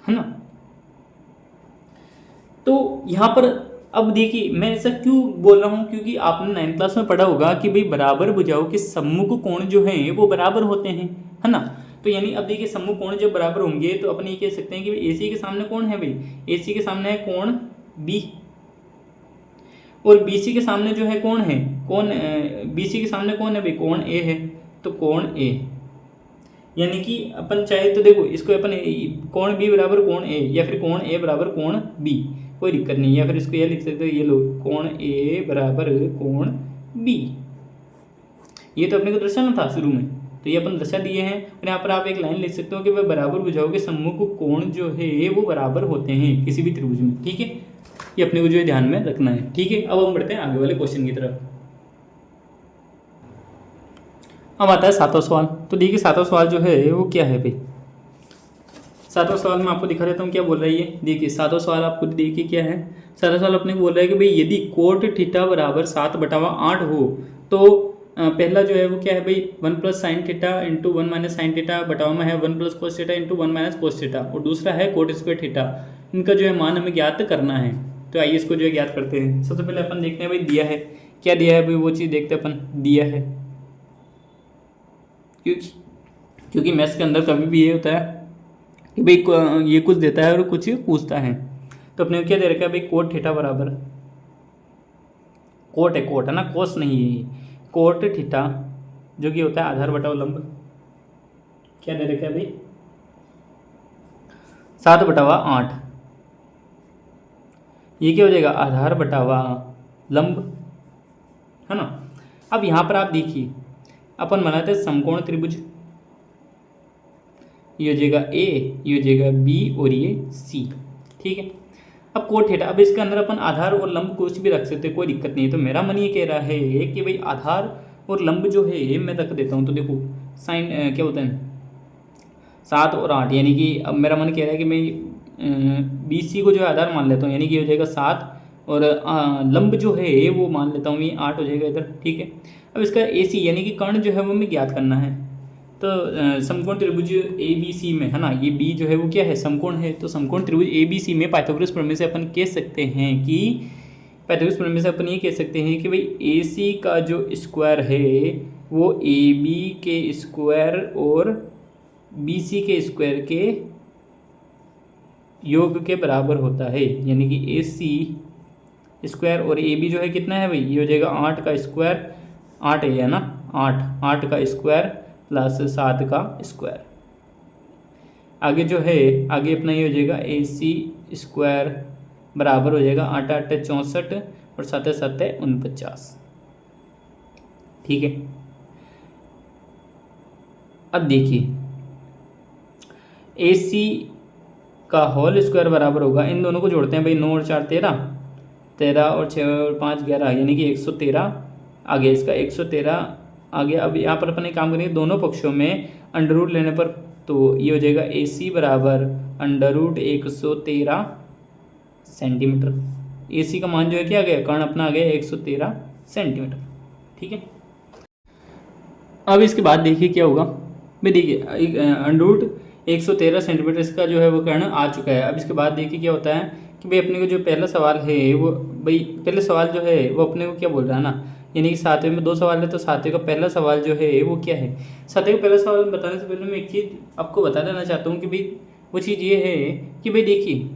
[SPEAKER 1] ना। तो यहाँ पर अब देखिए मैं ऐसा क्यों बोल रहा हूँ, क्योंकि आपने 9th क्लास में पढ़ा होगा कि भाई बराबर भुजाओं के सम्मुख कोण जो हैं वो बराबर होते हैं, है ना। तो यानी अब देखिए सम्मुख कोण जब बराबर होंगे तो अपन ये कह सकते हैं कि ए सी के सामने कौन है भाई, ए सी के सामने है कोण बी, और बी सी के सामने जो है कौन है, कौन बी सी के सामने कौन है भाई, कोण ए है, तो कोण ए, यानी कि अपन चाहे तो देखो इसको अपन कोण बी बराबर कोण ए, या फिर कोण ए बराबर कोण बी, कोई दिक्कत नहीं, या फिर इसको ये लिख सकते हो, ये लो कोण ए बराबर कोण बी। ये तो अपने को दर्शाना था शुरू में, तो ये अपन दर्शा दिए हैं, और यहाँ पर आप एक लाइन लिख सकते हो कि वह बराबर भुजाओं के सम्मुख कोण जो है वो बराबर होते हैं किसी भी त्रिभुज में, ठीक है। ये अपने को जो है ध्यान में रखना है, ठीक है। अब हम बढ़ते हैं आगे वाले क्वेश्चन की तरफ। अब आता है 7वां सवाल। तो देखिए 7वां सवाल जो है वो क्या है भाई, 7वां सवाल मैं आपको दिखा देता हूँ क्या बोल रहा है ये। देखिए 7वां सवाल आपको देखिए क्या है, 7वां सवाल अपने को बोल रहा है कि भाई यदि कोट थीटा बराबर 7/8 हो तो पहला जो है वो क्या है भाई, 1 + sin theta into 1 - sin theta बटावा में है 1 + cos theta into 1 - cos theta, और दूसरा है कोट स्क्वायर थीटा। इनका जो है मान हमें ज्ञात करना है। तो आइए इसको जो है ज्ञात करते हैं। सबसे पहले अपन देखते हैं भाई दिया है क्या, दिया है भाई वो चीज़ देखते हैं अपन, दिया है क्योंकि मैथ्स के अंदर कभी भी ये होता है कि भाई ये कुछ देता है और कुछ पूछता है। तो अपने को क्या दे रखा है भाई, कोट थीटा बराबर, कोट है ना, कोस नहीं है, कोट थीटा जो कि होता है आधार बटाव लंब, क्या दे रखा है भाई 7/8, ये क्या हो जाएगा आधार बटावा लंब, है ना। अब यहाँ पर आप देखिए अपन बनाते हैं समकोण त्रिभुज, ये हो जाएगा ए, ये हो जाएगा बी, और ये सी, ठीक है। अब कोट थीटा, अब इसके अंदर अपन आधार और लंब कुछ भी रख सकते हैं, कोई दिक्कत नहीं है। तो मेरा मन ये कह रहा है कि भाई आधार और लंब जो है मैं रख देता हूँ। तो देखो साइन क्या होता है 7 और 8, यानी कि अब मेरा मन कह रहा है कि मैं बी सी को जो है आधार मान लेता हूँ, यानी कि हो जाएगा 7, और लंब जो है वो मान लेता हूँ, ये 8 हो जाएगा इधर, ठीक है। अब इसका ए सी यानी कि कर्ण जो है वो हमें ज्ञात करना है। तो समकोण त्रिभुज ए बी सी में, है ना, ये बी जो है वो क्या है समकोण है। तो समकोण त्रिभुज ए बी सी में पाइथागोरस प्रमेय से अपन कह सकते हैं कि, पाइथागोरस प्रमेय से अपन ये कह सकते हैं कि भाई ए सी का जो स्क्वायर है वो ए बी के स्क्वायर और बी सी के स्क्वायर के योग के बराबर होता है। यानी कि ए सी स्क्वायर और ए बी जो है कितना है भाई, ये हो जाएगा 8 का स्क्वायर 8 है ना, 8, 8 का स्क्वायर प्लस 7 का स्क्वायर। आगे जो है, आगे अपना ये हो जाएगा AC स्क्वायर बराबर हो जाएगा 8 8 64 और 7 7 49। ठीक है, अब देखिए AC का होल स्क्वायर बराबर होगा, इन दोनों को जोड़ते हैं भाई, 9 और 4 13, 13 और 6 और 5 11, यानी कि 113 आ गया, इसका 113 आ गया। अब यहाँ पर अपन एक काम करेंगे, दोनों पक्षों में अंडर रूट लेने पर, तो ये हो जाएगा AC बराबर अंडर रूट 113 सेंटीमीटर। AC का मान जो है क्या आ गया, कर्ण अपना आ गया 113 सेंटीमीटर। ठीक है, अब इसके बाद देखिए क्या होगा भाई, देखिए अंडर रूट 113 सेंटीमीटर इसका जो है वो कर्ण आ चुका है। अब इसके बाद देखिए क्या होता है कि भाई अपने को जो पहला सवाल है वो, भाई पहले सवाल जो है वो अपने को क्या बोल रहा है ना, यानी कि 7वें में 2 सवाल है, तो 7वें का पहला सवाल जो है वो क्या है। 7वें का पहला सवाल बताने से पहले मैं एक चीज़ आपको बता देना चाहता हूँ कि भाई वो चीज़ ये है कि भाई देखिए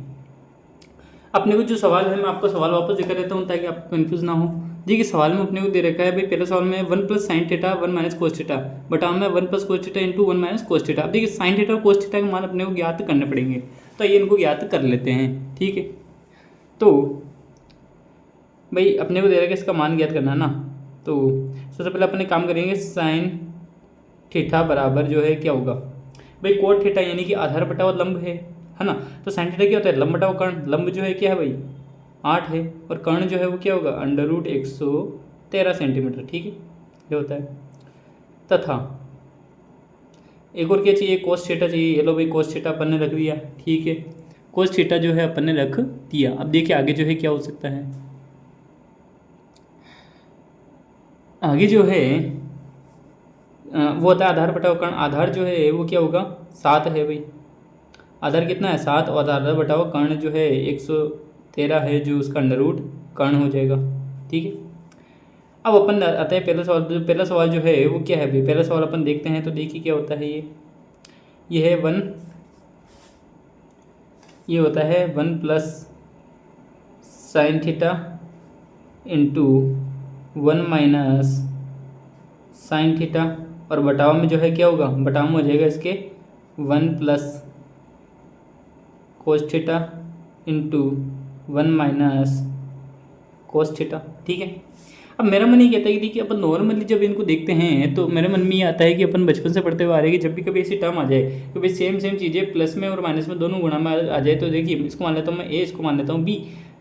[SPEAKER 1] अपने को जो सवाल है, मैं आपको सवाल वापस दिखा देता हूँ ताकि आपको कन्फ्यूज़ ना हो। देखिए सवाल में अपने को दे रखा है भाई, पहले सवाल में 1 + sin थीटा 1 - cos थीटा बटा में 1 + cos theta into 1 - cos theta. अब देखिए sin थीटा और cos थीटा के मान अपने को ज्ञात करने पड़ेंगे, तो ये इनको ज्ञात कर लेते हैं। ठीक है, तो भाई अपने को दे रखा है इसका मान ज्ञात करना है ना, तो सबसे पहले अपने काम करेंगे, sin थीटा बराबर जो है क्या होगा भाई cot थीटा, यानी कि आधार बटा हुआ लंब है ना। तो sin थीटा क्या होता है, लंब बटा हुआ कर्ण, लंब जो है क्या है भाई 8 है, और कर्ण जो है वो क्या होगा अंडर रूट 113 सेंटीमीटर। ठीक है, ये होता है। तथा एक और क्या चाहिए, कोस थीटा चाहिए। ये लो भाई कोस थीटा अपन ने रख दिया। ठीक है, कोस थीटा जो है अपन ने रख दिया। अब देखिए आगे जो है क्या हो सकता है, आगे जो है वो होता है आधार बटा हुआ कर्ण। आधार जो है वो क्या होगा 7 है भाई, आधार कितना है 7, और आधार बटा हुआ कर्ण जो है 113 है, जो उसका अंडर रूट कर्ण हो जाएगा। ठीक है, अब अपन आते हैं पहला सवाल। पहला सवाल जो है वो क्या है भाई, पहला सवाल अपन देखते हैं, तो देखिए क्या होता है। ये है 1, ये होता है 1 + sin theta into 1 - sin theta, और बटाव में जो है क्या होगा, बटाव में हो जाएगा इसके 1 + cos theta into 1 - cos theta. ठीक है, अब मेरा मन ये कहता है कि देखिए अपन नॉर्मली जब इनको देखते हैं तो मेरे मन में ये आता है कि अपन बचपन से पढ़ते हुए आ रहे हैं कि जब भी कभी ऐसी टर्म आ जाए कि भाई सेम चीज़ें प्लस में और माइनस में दोनों गुणा में आ जाए, तो देखिए इसको मान लेता हूँ मैं A, इसको मान लेता हूँ B,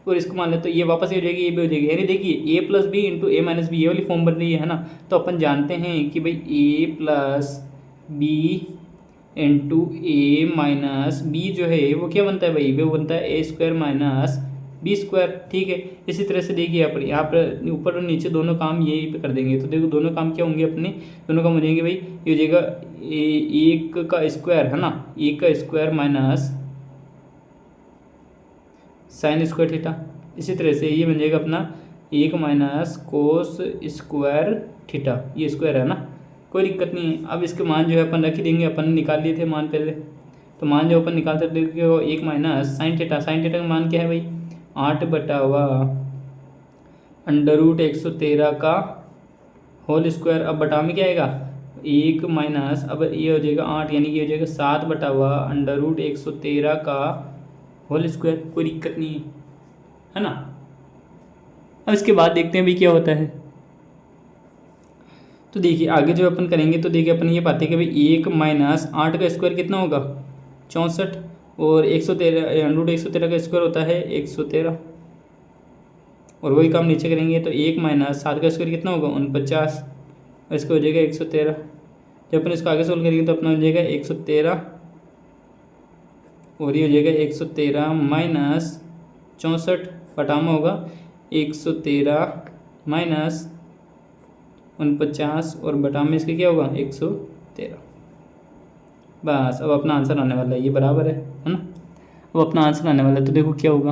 [SPEAKER 1] और इसको मान लेता हूँ ये वापस ये हो जाएगी, ये भी हो जाएगी, यानी देखिए A + B into A - B ये वाली फॉर्म बन रही है ना। तो अपन जानते हैं कि भाई A + B into A - B जो है वो क्या बनता है भाई, वो बनता है A² - B²। ठीक है, इसी तरह से देखिए यहाँ पर ऊपर और नीचे दोनों काम यही पे कर देंगे, तो देखो दोनों काम क्या होंगे अपने, दोनों काम हो जाएंगे भाई, ये हो जाएगा 1 का स्क्वायर है ना, 1 का square minus sin square theta. इसी तरह से ये बन जाएगा अपना 1 - cos स्क्वायर थीटा, ये स्क्वायर है ना, कोई दिक्कत नहीं है। अब इसके मान जो है अपन रख ही देंगे, अपन निकाल लिए थे मान पहले, तो मान जो अपन निकालते थे 1 - sin थीटा। sin थीटा का मान क्या है भाई 8 बटा हुआ अंडर रूट 113 का होल स्क्वायर। अब बटा में क्या आएगा 1 माइनस, अब ये हो जाएगा 8, यानी कि हो जाएगा 7 बटा हुआ अंडर रूट 113 का होल स्क्वायर। कोई दिक्कत नहीं है ना। अब इसके बाद देखते हैं भाई क्या होता है। तो देखिए आगे जो अपन करेंगे, तो देखिए अपन ये पाते हैं कि भाई 1 - 8 का स्क्वायर कितना होगा 64, और 113 अंडर रूट 113 का स्क्वायर होता है 113, और वही काम नीचे करेंगे, तो 1 - 7 का स्क्वायर कितना होगा 49, और इसका हो जाएगा 113। जब अपन इसको आगे सोल्व करेंगे तो अपना हो जाएगा 113, और ये हो जाएगा 113 माइनस 64 बटामा होगा 113 माइनस 49, और बटा में इसके क्या होगा 113। बस अब अपना आंसर आने वाला है, ये बराबर है ना। अब अपना आंसर आने वाला है, तो देखो क्या होगा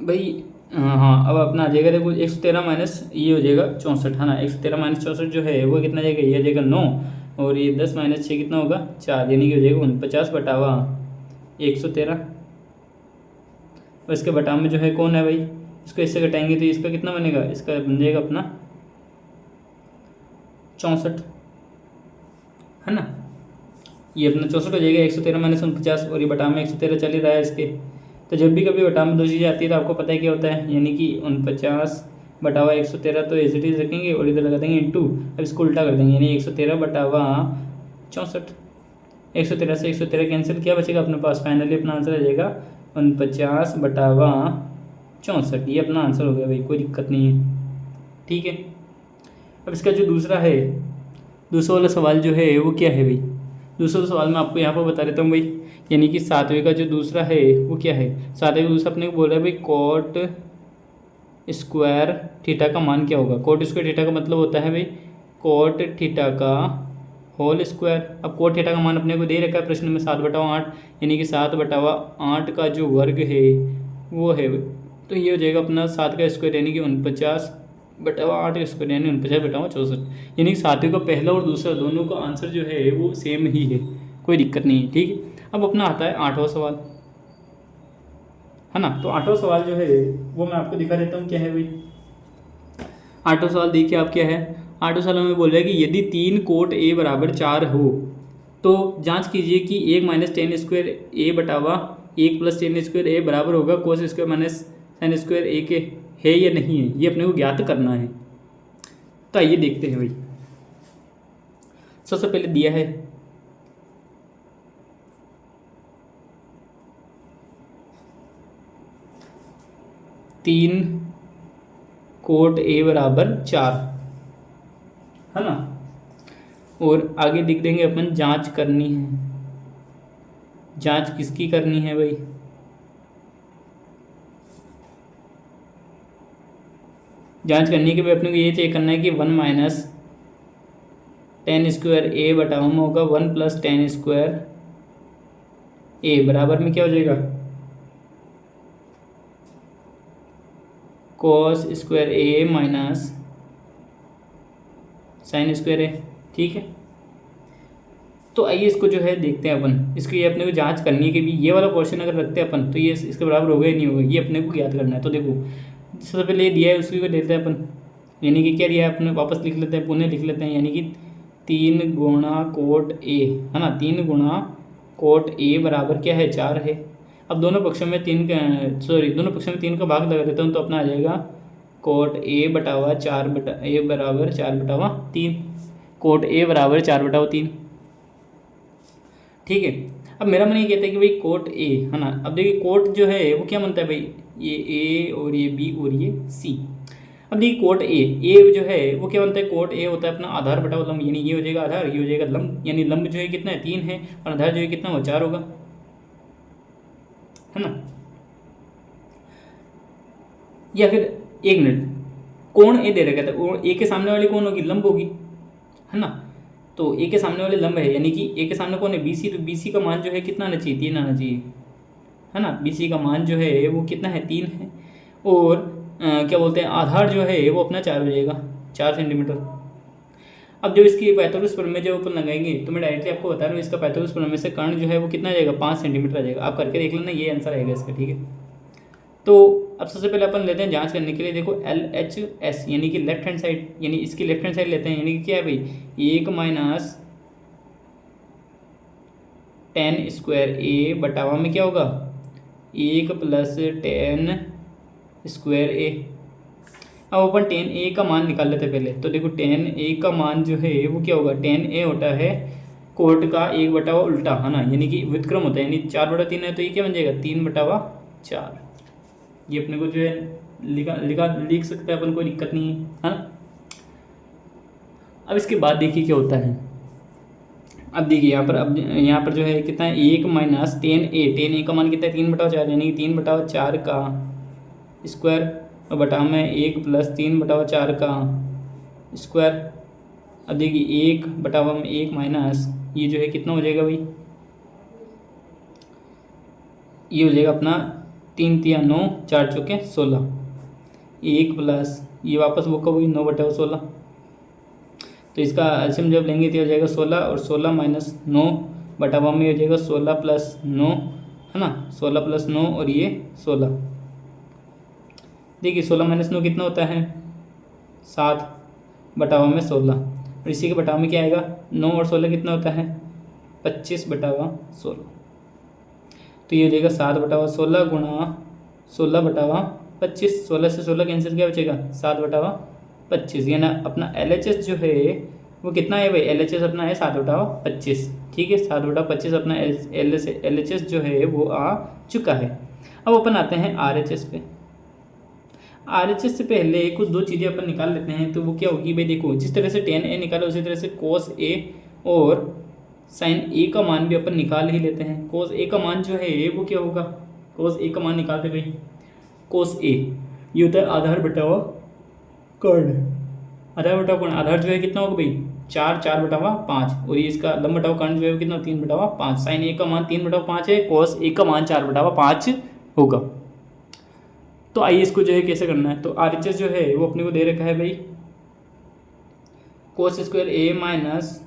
[SPEAKER 1] भाई, हाँ अब अपना आ जाएगा, देखो 113 माइनस ये हो जाएगा 64 है ना। 113 माइनस 64 जो है वो कितना जाएगा, ये आ जाएगा 9, और ये 10 माइनस 6 कितना होगा 4, यानी कि हो जाएगा 49 बटावा 113। और इसके बटा में जो है कौन है भाई इसको इससे घटाएंगे तो इसका कितना बनेगा, इसका बन जाएगा अपना 64, है ना। ये अपना 64 हो जाएगा, 113 माइनस 49, और ये बटा में 113 चल ही रहा है इसके। तो जब भी कभी बटा में दो चीज़ें आती है तो आपको पता है क्या होता है, यानी कि 49 बटावा 113 तो एज इट इज रखेंगे और इधर लगा देंगे इंटू। अब इसको उल्टा कर देंगे, यानी 113 बटावा 64। 113 से 113 कैंसिल, क्या बचेगा अपने पास, फाइनली अपना आंसर आ जाएगा 49 बटावा 64। ये अपना आंसर हो गया भाई, कोई दिक्कत नहीं है, ठीक है। अब इसका जो दूसरा है, दूसरा वाला सवाल जो है वो क्या है भाई, दूसरा सवाल मैं आपको यहाँ पर बता देता हूँ भाई। यानी कि 7वें का जो दूसरा है वो क्या है, 7वें का दूसरा अपने को बोल रहा है भाई कोट स्क्वायर थीटा का मान क्या होगा। कोट स्क्वायर थीटा का मतलब होता है भाई कोट थीटा का होल स्क्वायर। अब कोट थीटा का मान अपने को दे रखा है प्रश्न में 7/8, यानी कि 7/8 का जो वर्ग है वो है, तो ये हो जाएगा अपना 7 का स्क्वायर यानी कि 49/8 का स्क्वायर यानी 49/64, यानी कि 7वें का पहला और दूसरा दोनों का आंसर जो है वो सेम ही है, कोई दिक्कत नहीं है, ठीक है। अब अपना आता है 8वां सवाल, है ना। तो 8वां सवाल जो है वो मैं आपको दिखा देता हूँ क्या है भाई। 8वां सवाल देखिए आप क्या है, 8वें सवाल में बोल रहा है कि यदि 3 कोट ए बराबर 4 हो तो जांच कीजिए कि 1 माइनस टेन स्क्वायर ए बटावा 1 प्लस टेन स्क्वायर ए बराबर होगा cos square minus sine square A के, है या नहीं है, ये अपने को ज्ञात करना है। तो आइए देखते हैं भाई। सबसे पहले दिया है 3 कोट ए बराबर 4, है ना, और आगे लिख देंगे अपन जांच करनी है। जांच किसकी करनी है भाई, जांच करने के बाद अपने को ये चेक करना है कि 1 माइनस टेन स्क्वायर ए बटाओ में होगा 1 प्लस टेन स्क्वायर ए बराबर में क्या हो जाएगा कॉस स्क्वायर ए माइनस साइन स्क्वायर ए, ठीक है। तो आइए इसको जो है देखते हैं अपन, इसको ये अपने को जांच करनी है कि भी ये वाला क्वेश्चन अगर रखते हैं अपन तो ये इसके बराबर होगा या नहीं होगा, ये अपने को ज्ञात करना है। तो देखो सबसे पहले ये दिया है उसकी को देते हैं अपन, यानी कि क्या दिया है अपने वापस लिख लेते हैं, पुनः लिख लेते हैं, यानी कि 3 गुणा कोट ए, है ना, 3 गुणा कोट ए बराबर क्या है 4 है। अब दोनों पक्षों में दोनों पक्षों में 3 का भाग लगा देता हूँ तो अपना आ जाएगा कोट ए बटावा 4 बटा ए बराबर 4/3, कोट ए बराबर 4/3, ठीक है। अब मेरा मन ये कहता है कि भाई कोट ए, है ना, अब देखिए कोट जो है वो क्या बनता है भाई, ये ए और ये बी और ये सी। अब देखिए कोट ए जो है वो क्या बनता है, कोट ए होता है अपना आधार बटा लंब, यानी ये हो जाएगा आधार, ये हो जाएगा लंब, यानी लंब जो है कितना है 3 है और आधार जो है कितना हो 4 होगा, है ना। या फिर एक मिनट, कोण ए दे रखा था, ए के सामने वाली कौन होगी, लंब होगी, है ना। तो ए के सामने वाले लंब है, यानी कि ए के सामने कौन है BC, तो BC का मान जो है कितना आना चाहिए 3 आना चाहिए, है ना। BC का मान जो है वो कितना है 3 है, और क्या बोलते हैं आधार जो है वो अपना 4 हो जाएगा 4 सेंटीमीटर। अब जब इसकी पाइथागोरस प्रमेय जब अपन लगाएंगे तो मैं डायरेक्टली आपको बता रहा हूँ इसका पाइथागोरस प्रमेय से कर्ण जो है वो कितना आ जाएगा 5 सेंटीमीटर आ जाएगा। आप करके देख लेना, ये आंसर आएगा इसका, ठीक है। तो अब सबसे पहले अपन लेते हैं जांच करने के लिए, देखो LHS यानी कि लेफ्ट हैंड साइड, यानी इसकी लेफ्ट हैंड साइड लेते हैं, यानी कि क्या है भाई 1 माइनस टेन स्क्वायर ए बटावा में क्या होगा 1 प्लस टेन स्क्वायर ए। अब अपन टेन ए का मान निकाल लेते हैं पहले, तो देखो टेन ए का मान जो है वो क्या होगा, टेन ए होता है कोट का 1/, उल्टा, है ना, यानी कि व्युत्क्रम होता है, यानी 4/3 है, तो ये क्या बन जाएगा 3/4। ये अपने को जो है लिख सकते हैं अपन, कोई दिक्कत नहीं है, है ना। अब इसके बाद देखिए क्या होता है, अब देखिए यहाँ पर, अब यहाँ पर जो है कितना है 1 माइनस टेन ए का मान कितना है 3/4, यानी कि 3/4 का स्क्वायर और बटा में 1 प्लस 3/4 का स्क्वायर। अब देखिए 1/1 में 1 माइनस ये जो है कितना हो जाएगा भाई, ये हो जाएगा अपना 3 3 9 4 चौके 16, 1 प्लस ये वापस वो कब हुई 9/16, तो इसका एलसीएम जब लेंगे तो हो जाएगा 16, और 16 माइनस 9/1 में हो जाएगा 16 प्लस 9, है ना, 16 प्लस 9 और ये 16। देखिए 16 माइनस 9 कितना होता है 7 बटावा में 16, और इसी के बटाव में क्या आएगा 9 और 16 कितना होता है 25 बटावा 16। तो ये हो जाएगा 7 बटावा 16 गुणा 16 बटावा 25। 16 से 16 कैंसिल क्या बचेगा 7 बटावा 25, यानी अपना LHS जो है वो कितना है भाई, LHS अपना है 7 बटावा 25। ठीक है, 7 बटा 25 अपना LHS जो है वो आ चुका है। अब अपन आते हैं RHS पे। RHS से पहले कुछ दो चीज़ें अपन निकाल लेते हैं। तो वो क्या होगी भाई, देखो जिस तरह से tan A निकाला उसी तरह से cos A और sin A का मान भी अपन निकाल ही लेते हैं। cos A का मान जो है वो क्या होगा, cos A का मान निकालते भाई, cos A ये होता है आधार बटावा कर्ण। आधार बटावा कर्ण, आधार जो है कितना होगा भाई 4 बटावा 5, और ये इसका लंब बटावा कर्ण जो है कितना 3 बटावा 5। साइन A का मान 3 बटावा 5 है, cos A का मान 4 बटावा 5 होगा। तो आइए इसको जो है कैसे करना है। तो RHS जो है वो अपने को दे रखा है भाई cos square A minus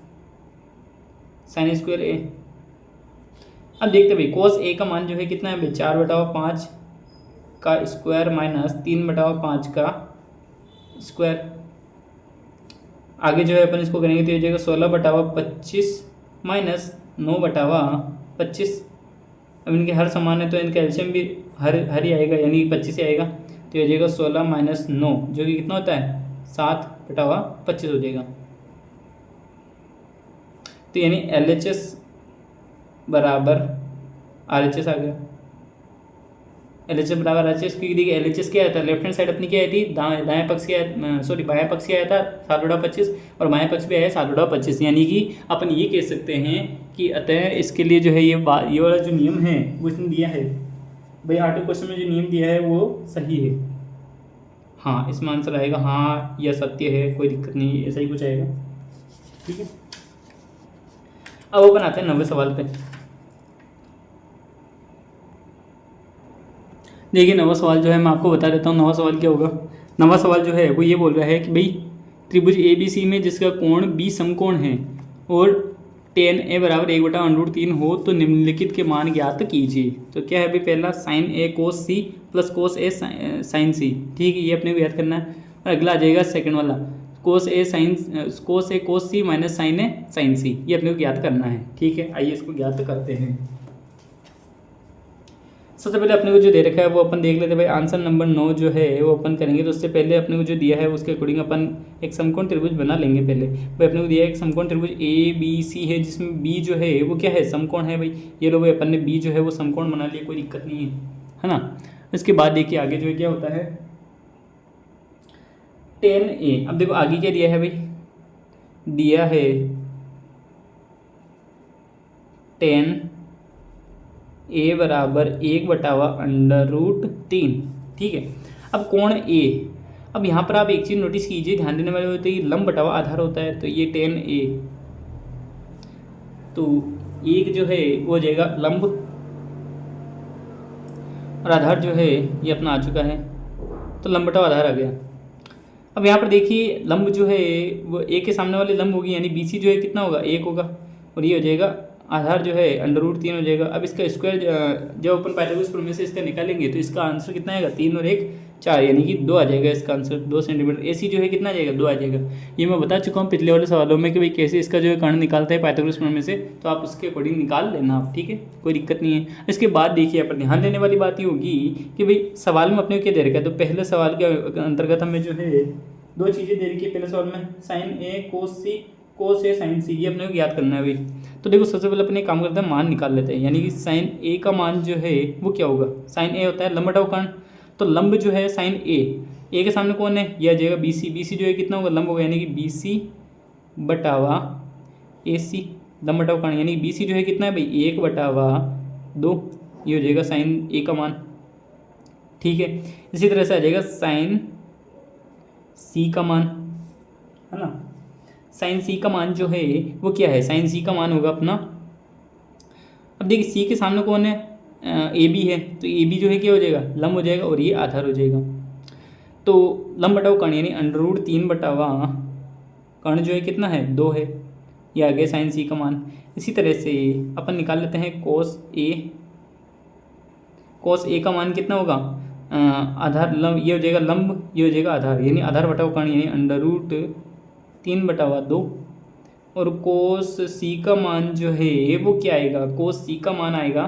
[SPEAKER 1] sine square A। अब देखते भाई cos A का मान जो है कितना है भाई 4 बटावा 5 का स्क्वायर माइनस 3 बटावा 5 का स्क्वायर। आगे जो है अपन इसको करेंगे तो ये जाएगा 16 बटावा 25 माइनस 9 बटावा 25। अब इनके हर समान है तो इनका एलसीएम भी हर ही आएगा, यानी 25 ही आएगा। तो ये जाएगा 16 माइनस 9 जो कि कितना होता है 7 बटावा 25 हो जाएगा। तो यानी LHS बराबर RHS आ गया। LHS बराबर RHS, क्योंकि देखिए LHS क्या आया था, लेफ्ट हैंड साइड अपनी क्या आई थी, दाएं पक्ष क्या, सॉरी बाएं पक्ष क्या आया था 7 बटा 25, और बाएं पक्ष भी आया 7 बटा 25। यानी कि अपन ये कह सकते हैं कि अतः इसके लिए जो है ये वाला जो नियम है वो इसने दिया है भाई, आर्टिकल क्वेश्चन में जो नियम दिया है वो सही है। हाँ, इसमें आंसर आएगा हाँ या सत्य है, कोई दिक्कत नहीं, ऐसा ही कुछ आएगा। ठीक है, अब अपन आते हैं 90 सवाल पे। देखिए 9वां सवाल जो है मैं आपको बता देता हूँ 9वां सवाल क्या होगा। 9वां सवाल जो है वो ये बोल रहा है कि भाई त्रिभुज ABC में जिसका कोण B समकोण है और tan A बराबर 1/√3 हो तो निम्नलिखित के मान ज्ञात कीजिए। तो क्या है भाई, पहला sin A cos C plus cos A sin C। ठीक है, ये अपने को याद करना है। और अगला आ जाएगा सेकंड वाला cos A cos C minus sin A sin C, ये अपने को ज्ञात करना है। ठीक है, आइए इसको ज्ञात करते हैं। सबसे पहले अपने को जो दे रखा है वो अपन देख लेते हैं भाई। आंसर नंबर 9 जो है वो अपन करेंगे। तो उससे पहले अपने को जो दिया है उसके अकॉर्डिंग अपन एक समकोण त्रिभुज बना लेंगे। पहले भाई अपने को दिया है एक समकोण त्रिभुज ABC है जिसमें B जो है वो क्या है समकोण है भाई। ये लो भाई अपन ने B जो है वो समकोण बना लिया, कोई दिक्कत नहीं है ना। इसके बाद देखिए आगे जो है क्या होता है tan A। अब देखो आगे क्या दिया है भाई, दिया है tan A बराबर 1/√3। ठीक है, अब कोण A, अब यहाँ पर आप एक चीज़ नोटिस कीजिए, ध्यान देने वाले होते हैं, लंब बटावा आधार होता है। तो ये tan A, तो एक जो है वो हो जाएगा लंब और आधार जो है ये अपना आ चुका है, तो लंब बटावा आधार आ गया। अब यहाँ पर देखिए लंब जो है वो A के सामने वाले लंब होगी, यानी BC जो है कितना होगा 1 होगा, और ये हो जाएगा आधार जो है √3 हो जाएगा। अब इसका स्क्वायर जब अपन पाइथागोरस प्रमेय से इसका निकालेंगे तो इसका आंसर कितना आएगा 3 और 1 4, यानी कि 2 आ जाएगा इसका आंसर। 2 सेंटीमीटर AC जो है कितना आ जाएगा 2 आ जाएगा। ये मैं बता चुका हूँ पिछले वाले सवालों में कि भाई कैसे इसका जो है कर्ण निकालता है पाइथागोरस प्रमेय से, तो आप उसके अकॉर्डिंग निकाल लेना आप। ठीक है, कोई दिक्कत नहीं है। इसके बाद देखिए अपन ध्यान देने वाली बात ये होगी कि भाई सवाल में अपने को क्या दे रखा है। तो पहले सवाल के अंतर्गत हमें जो है दो चीज़ें दे रखी है। पहले सवाल में sin A cos A sin C, ये अपने को याद करना है भाई। तो देखो सबसे पहले अपने काम करते हैं मान निकाल लेते हैं, यानी कि sin A का मान जो है वो क्या होगा, sin A होता है लंब बटाव कर्ण। तो लंब जो है sin A के सामने कौन है, यह आ जाएगा BC जो है कितना होगा लंब होगा, यानी कि BC बटावा AC लंब बटाव कर्ण, यानी BC जो है कितना है भाई 1/2, ये हो जाएगा sin A का मान। ठीक है, इसी तरह से आ जाएगा sin C का मान, है ना। साइन C का मान जो है वो क्या है, साइन C का मान होगा अपना, अब देखिए C के सामने कौन है AB है, तो AB जो है क्या हो जाएगा लंब हो जाएगा और ये आधार हो जाएगा। तो लंब बटाव कर्ण यानी √3 बटावा कर्ण जो है कितना है 2 है, ये आ गया साइन C का मान। इसी तरह से अपन निकाल लेते हैं cos A का मान कितना होगा आधार लंब, ये हो जाएगा लंब, ये हो जाएगा आधार, यानी आधार बटा कोण यानी अंडर रूट 3/2। और कोस सी का मान जो है वो क्या आएगा, कोस सी का मान आएगा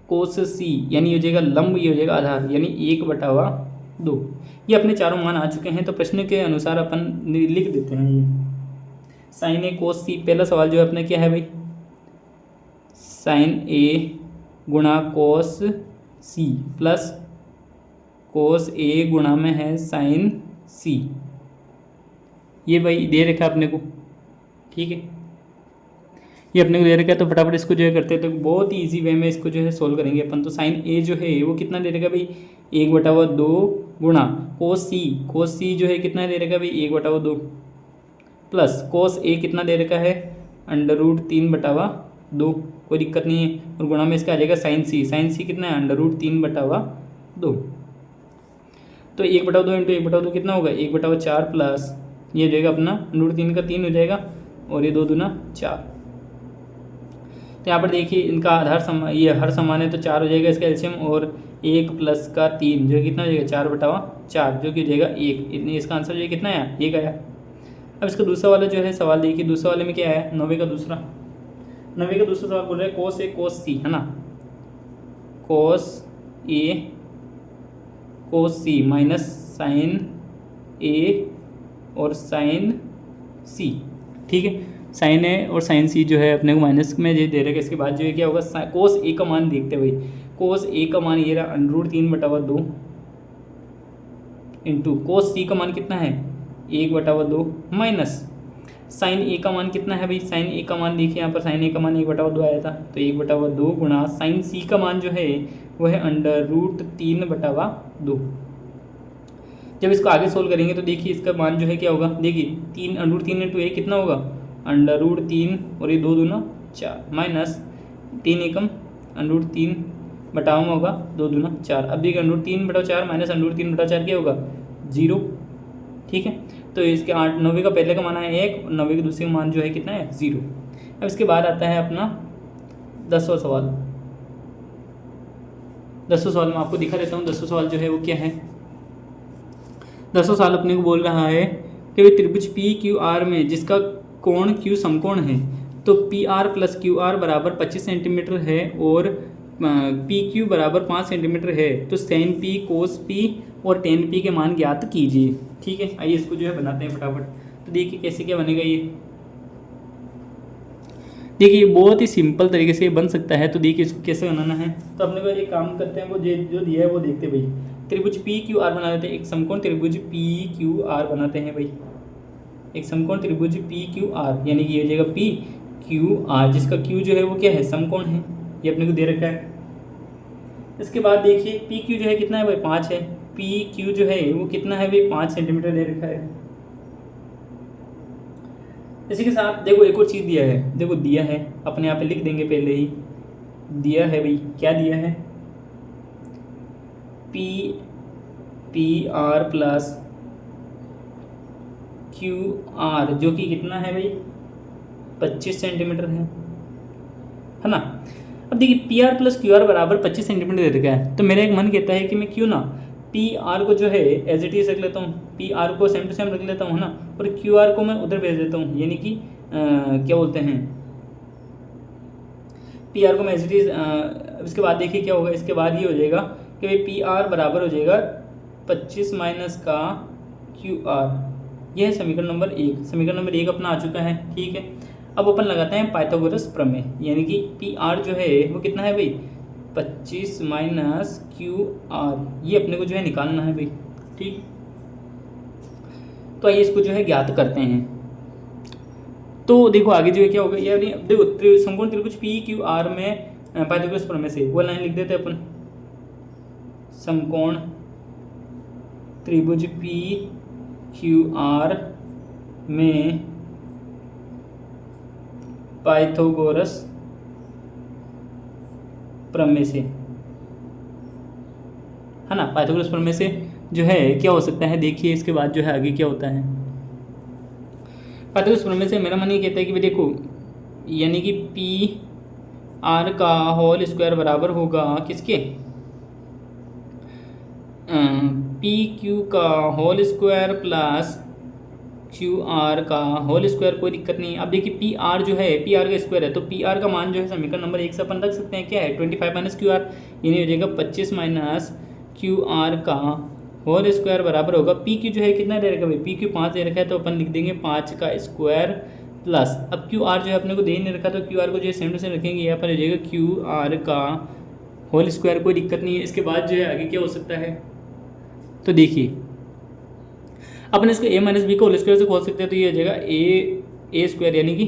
[SPEAKER 1] कोस सी यानी ये हो जाएगा लंब, ये हो जाएगा आधार, यानी 1/2। ये अपने चारों मान आ चुके हैं, तो प्रश्न के अनुसार अपन लिख देते हैं ये साइन ए कोस सी। पहला सवाल जो है अपने क्या है भाई, साइन ए गुणा कोस सी प्लस कोस ए गुणा में है साइन सी, ये भाई दे रखा है अपने को, ठीक है, ये अपने को दे रखा है। तो फटाफट इसको जो है करते हैं, तो बहुत ही ईजी वे में इसको जो है सोल्व करेंगे अपन। तो साइन ए जो है वो कितना दे रखा भाई, 1/2 गुणा कोस सी जो है कितना दे रखा भाई, 1/2 प्लस कोस ए कितना दे रखा है, अंडर रूट 3/2, कोई दिक्कत नहीं है। और गुणा में इसका आ जाएगा साइन सी कितना है, अंडर रूट 3/2। तो 1/2 इंटू 1/2 कितना होगा, 1/4 प्लस ये हो जाएगा अपना अंडर रूट 3 का 3 हो जाएगा, और ये 2 दूना 4। तो यहाँ पर देखिए इनका आधार ये हर समान है, तो 4 हो जाएगा इसका एलसीएम, और 1 प्लस का 3 जो कितना हो जाएगा, 4/4 जो कि हो जाएगा 1। इतनी इसका आंसर जो है कितना आया, 1 आया। अब इसका दूसरा वाला जो है सवाल देखिए, दूसरा वाले में क्या है, 9वीं का दूसरा सवाल बोल रहा है कोस ए कोस सी, है ना, कोस ए कोस सी माइनस साइन ए और साइन सी, ठीक है, साइन ए और साइन सी जो है अपने को माइनस में दे रखा है। इसके बाद जो है क्या होगा, कोस ए का मान देखते हैं भाई, कोस ए का मान ये रहा अंडर रूट 3/2 इंटू कोस सी का मान कितना है, 1/2 माइनस साइन ए का मान कितना है भाई, साइन ए का मान देखिए यहाँ पर, साइन ए का मान 1/2 आया था, तो 1/2 गुणा साइन सी का मान जो है वह है अंडर रूट 3/2। जब इसको आगे सोल्व करेंगे तो देखिए इसका मान जो है क्या होगा, देखिए 3 अंडर रूट 3 इंटू ए कितना होगा, अंडर रूट 3 और ये 2 दूना 4 माइनस 3 एकम अंडर रूट 3/में होगा 2 दूना 4। अब देखिए under root 3/4 minus under root 3/4 क्या होगा, 0, ठीक है। तो इसके 9वीं का पहले का मान है 1 और 9वीं का दूसरे का मान जो है कितना है, 0। अब इसके बाद आता है अपना 10वां सवाल। 10वां सवाल मैं आपको दिखा देता हूँ। 10वां सवाल जो है वो क्या है, 10वां सवाल अपने को बोल रहा है कि भाई त्रिभुज पी क्यू आर में जिसका कोण क्यू समकोण है, तो P R plus Q are बराबर 25 सेंटीमीटर है और पी क्यू बराबर 5 सेंटीमीटर है, तो सेन पी कोस पी और टेन पी के मान ज्ञात कीजिए, ठीक है। आइए इसको जो है बनाते हैं फटाफट। तो देखिए कैसे क्या बनेगा ये, देखिए बहुत ही सिंपल तरीके से बन सकता है। तो देखिए इसको कैसे बनाना है, तो अपने को एक काम करते हैं, वो जो दिया है वो देखते हैं भाई। त्रिभुज पी क्यू आर बना देते हैं, एक समकोण त्रिभुज पी क्यू आर बनाते हैं भाई, एक समकोण त्रिभुज पी क्यू आर, यानी कि ये हो जाएगा पी क्यू आर, जिसका क्यू जो है वो क्या है, समकोण है, ये अपने को दे रखा है। इसके बाद देखिए पी क्यू जो है कितना है भाई, 5 है, पी क्यू जो है वो कितना है भाई, 5 सेंटीमीटर दे रखा है। इसी के साथ देखो एक और चीज़ दिया है, देखो दिया है अपने यहाँ पे लिख देंगे, पहले ही दिया है भाई, क्या दिया है, P R plus Q are जो कि कितना है भाई, 25 सेंटीमीटर है ना। अब देखिए P R plus Q are बराबर 25 सेंटीमीटर दे रखा है, तो मेरा एक मन कहता है कि मैं क्यों ना पी आर को जो है एज इट इज रख लेता हूँ, पी आर को सेम टू सेम रख लेता हूँ ना, और क्यू आर को मैं उधर भेज देता हूँ, यानी कि क्या बोलते हैं, पी आर को मैं एज इट इज। इसके बाद देखिए क्या होगा, इसके बाद ये हो जाएगा कि भाई पी आर बराबर हो जाएगा 25 माइनस का क्यू आर, यह है समीकरण नंबर 1। समीकरण नंबर 1 अपना आ चुका है, ठीक है। अब अपन लगाते हैं पाइथागोरस प्रमेय, यानी कि पी आर जो है वो कितना है भाई, 25 माइनस क्यू आर, ये अपने को जो है निकालना है भाई, ठीक। तो आइए इसको जो है ज्ञात करते हैं। तो देखो आगे जो है क्या होगा, यानी देखो समकोण त्रिभुज पी क्यू आर में पाइथागोरस प्रमेय से वो लाइन लिख देते हैं अपन, समकोण त्रिभुज पी क्यू आर में पाइथागोरस प्रमेय से, है ना, पाइथागोरस प्रमेय से जो है क्या हो सकता है, देखिए इसके बाद जो है आगे क्या होता है। पाइथागोरस प्रमेय से मेरा मन ये कहता है कि भाई देखो, यानी कि पी आर का होल स्क्वायर बराबर होगा किसके, पी क्यू का whole square plus Q R का होल स्क्वायर, कोई दिक्कत नहीं। अब देखिए पी आर जो है, पी आर का स्क्वायर है, तो पी आर का मान जो है समीकरण नंबर 1 से अपन रख सकते हैं, क्या है 25 माइनस क्यू आर, यानी हो जाएगा 25 माइनस क्यू आर का होल स्क्वायर बराबर होगा, पी क्यू जो है कितना दे रखा है भाई, पी क्यू 5 दे रखा है, तो अपन लिख देंगे 5 का स्क्वायर प्लस, अब क्यू आर जो है अपने को दे ही नहीं रखा, तो क्यू आर को जो है सेम टू सेम रखेंगे, यहाँ पर हो जाएगा क्यू आर का होल स्क्वायर, कोई दिक्कत नहीं है। इसके बाद जो है आगे क्या हो सकता है, तो देखिए अपन इसको a माइनस बी को होल स्क्वायर से खोल सकते हैं, तो ये हो जाएगा ए स्क्वायर यानी कि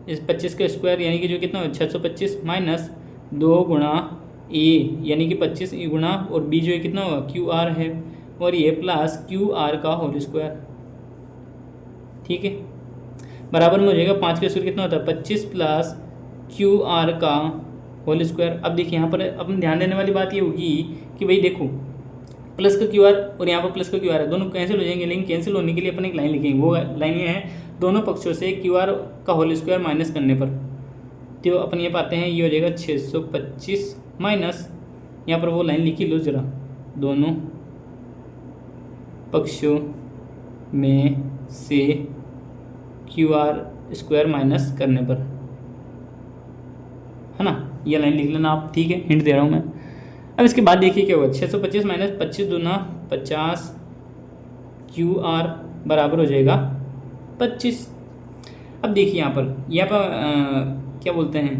[SPEAKER 1] इस 25 का स्क्वायर यानी कि जो कितना हो 625 माइनस 2 गुणा ए यानी कि 25 गुणा और बी जो है कितना होगा क्यू आर है, और ये प्लस क्यू आर का होल स्क्वायर, ठीक है, बराबर में हो जाएगा 5 का स्क्वायर कितना होता है 25 प्लस क्यू आर का होल स्क्वायर। अब देखिए यहाँ पर अपन ध्यान देने वाली बात ये होगी कि भाई देखो प्लस का क्यू आर और यहाँ पर प्लस का क्यू आर है, दोनों कैंसिल हो जाएंगे, लेकिन कैंसिल होने के लिए अपन एक लाइन लिखेंगे, वो लाइन ये है दोनों पक्षों से क्यू आर का होल स्क्वायर माइनस करने पर, तो अपन ये पाते हैं ये हो जाएगा 625 माइनस, यहाँ पर वो लाइन लिखी लो जरा, दोनों पक्षों में से क्यू आर स्क्वायर माइनस करने पर, है ना, ये लाइन लिख लेना आप, ठीक है, हिंट दे रहा हूँ मैं। अब इसके बाद देखिए क्या होगा 625 माइनस 25 दूना 50 क्यू आर बराबर हो जाएगा 25। अब देखिए यहाँ पर क्या बोलते हैं,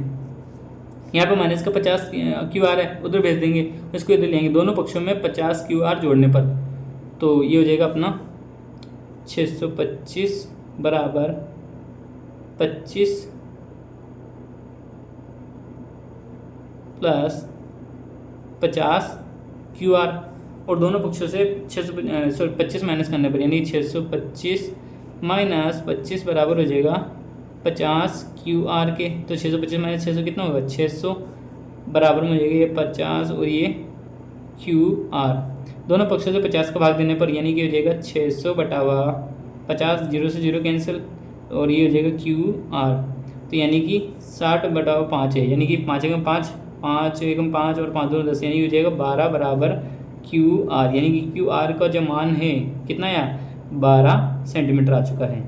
[SPEAKER 1] यहाँ पर माइनस का 50 क्यू आर है, उधर भेज देंगे, इसको इधर लेंगे, दोनों पक्षों में 50 क्यू आर जोड़ने पर, तो ये हो जाएगा अपना 625 बराबर 25 प्लस 50 क्यू आर, और दोनों पक्षों से 625 माइनस करने पर, यानी 625 माइनस 25 बराबर हो जाएगा 50 क्यू आर के, तो 625 माइनस 600 कितना होगा 600 बराबर में हो जाएगा ये 50 और ये क्यू आर, दोनों पक्षों से 50 का भाग देने पर, यानी कि हो जाएगा 600 बटावा 50, 0 से 0 कैंसिल, और ये हो जाएगा क्यू आर, तो यानी कि 60 बटावा 5 है, यानी कि 5 एकम 5, 5 एकम 5 और 5 2 10, यानी हो जाएगा 12 बराबर क्यू आर, यानी कि क्यू आर का जो मान है कितना है 12 सेंटीमीटर आ चुका है।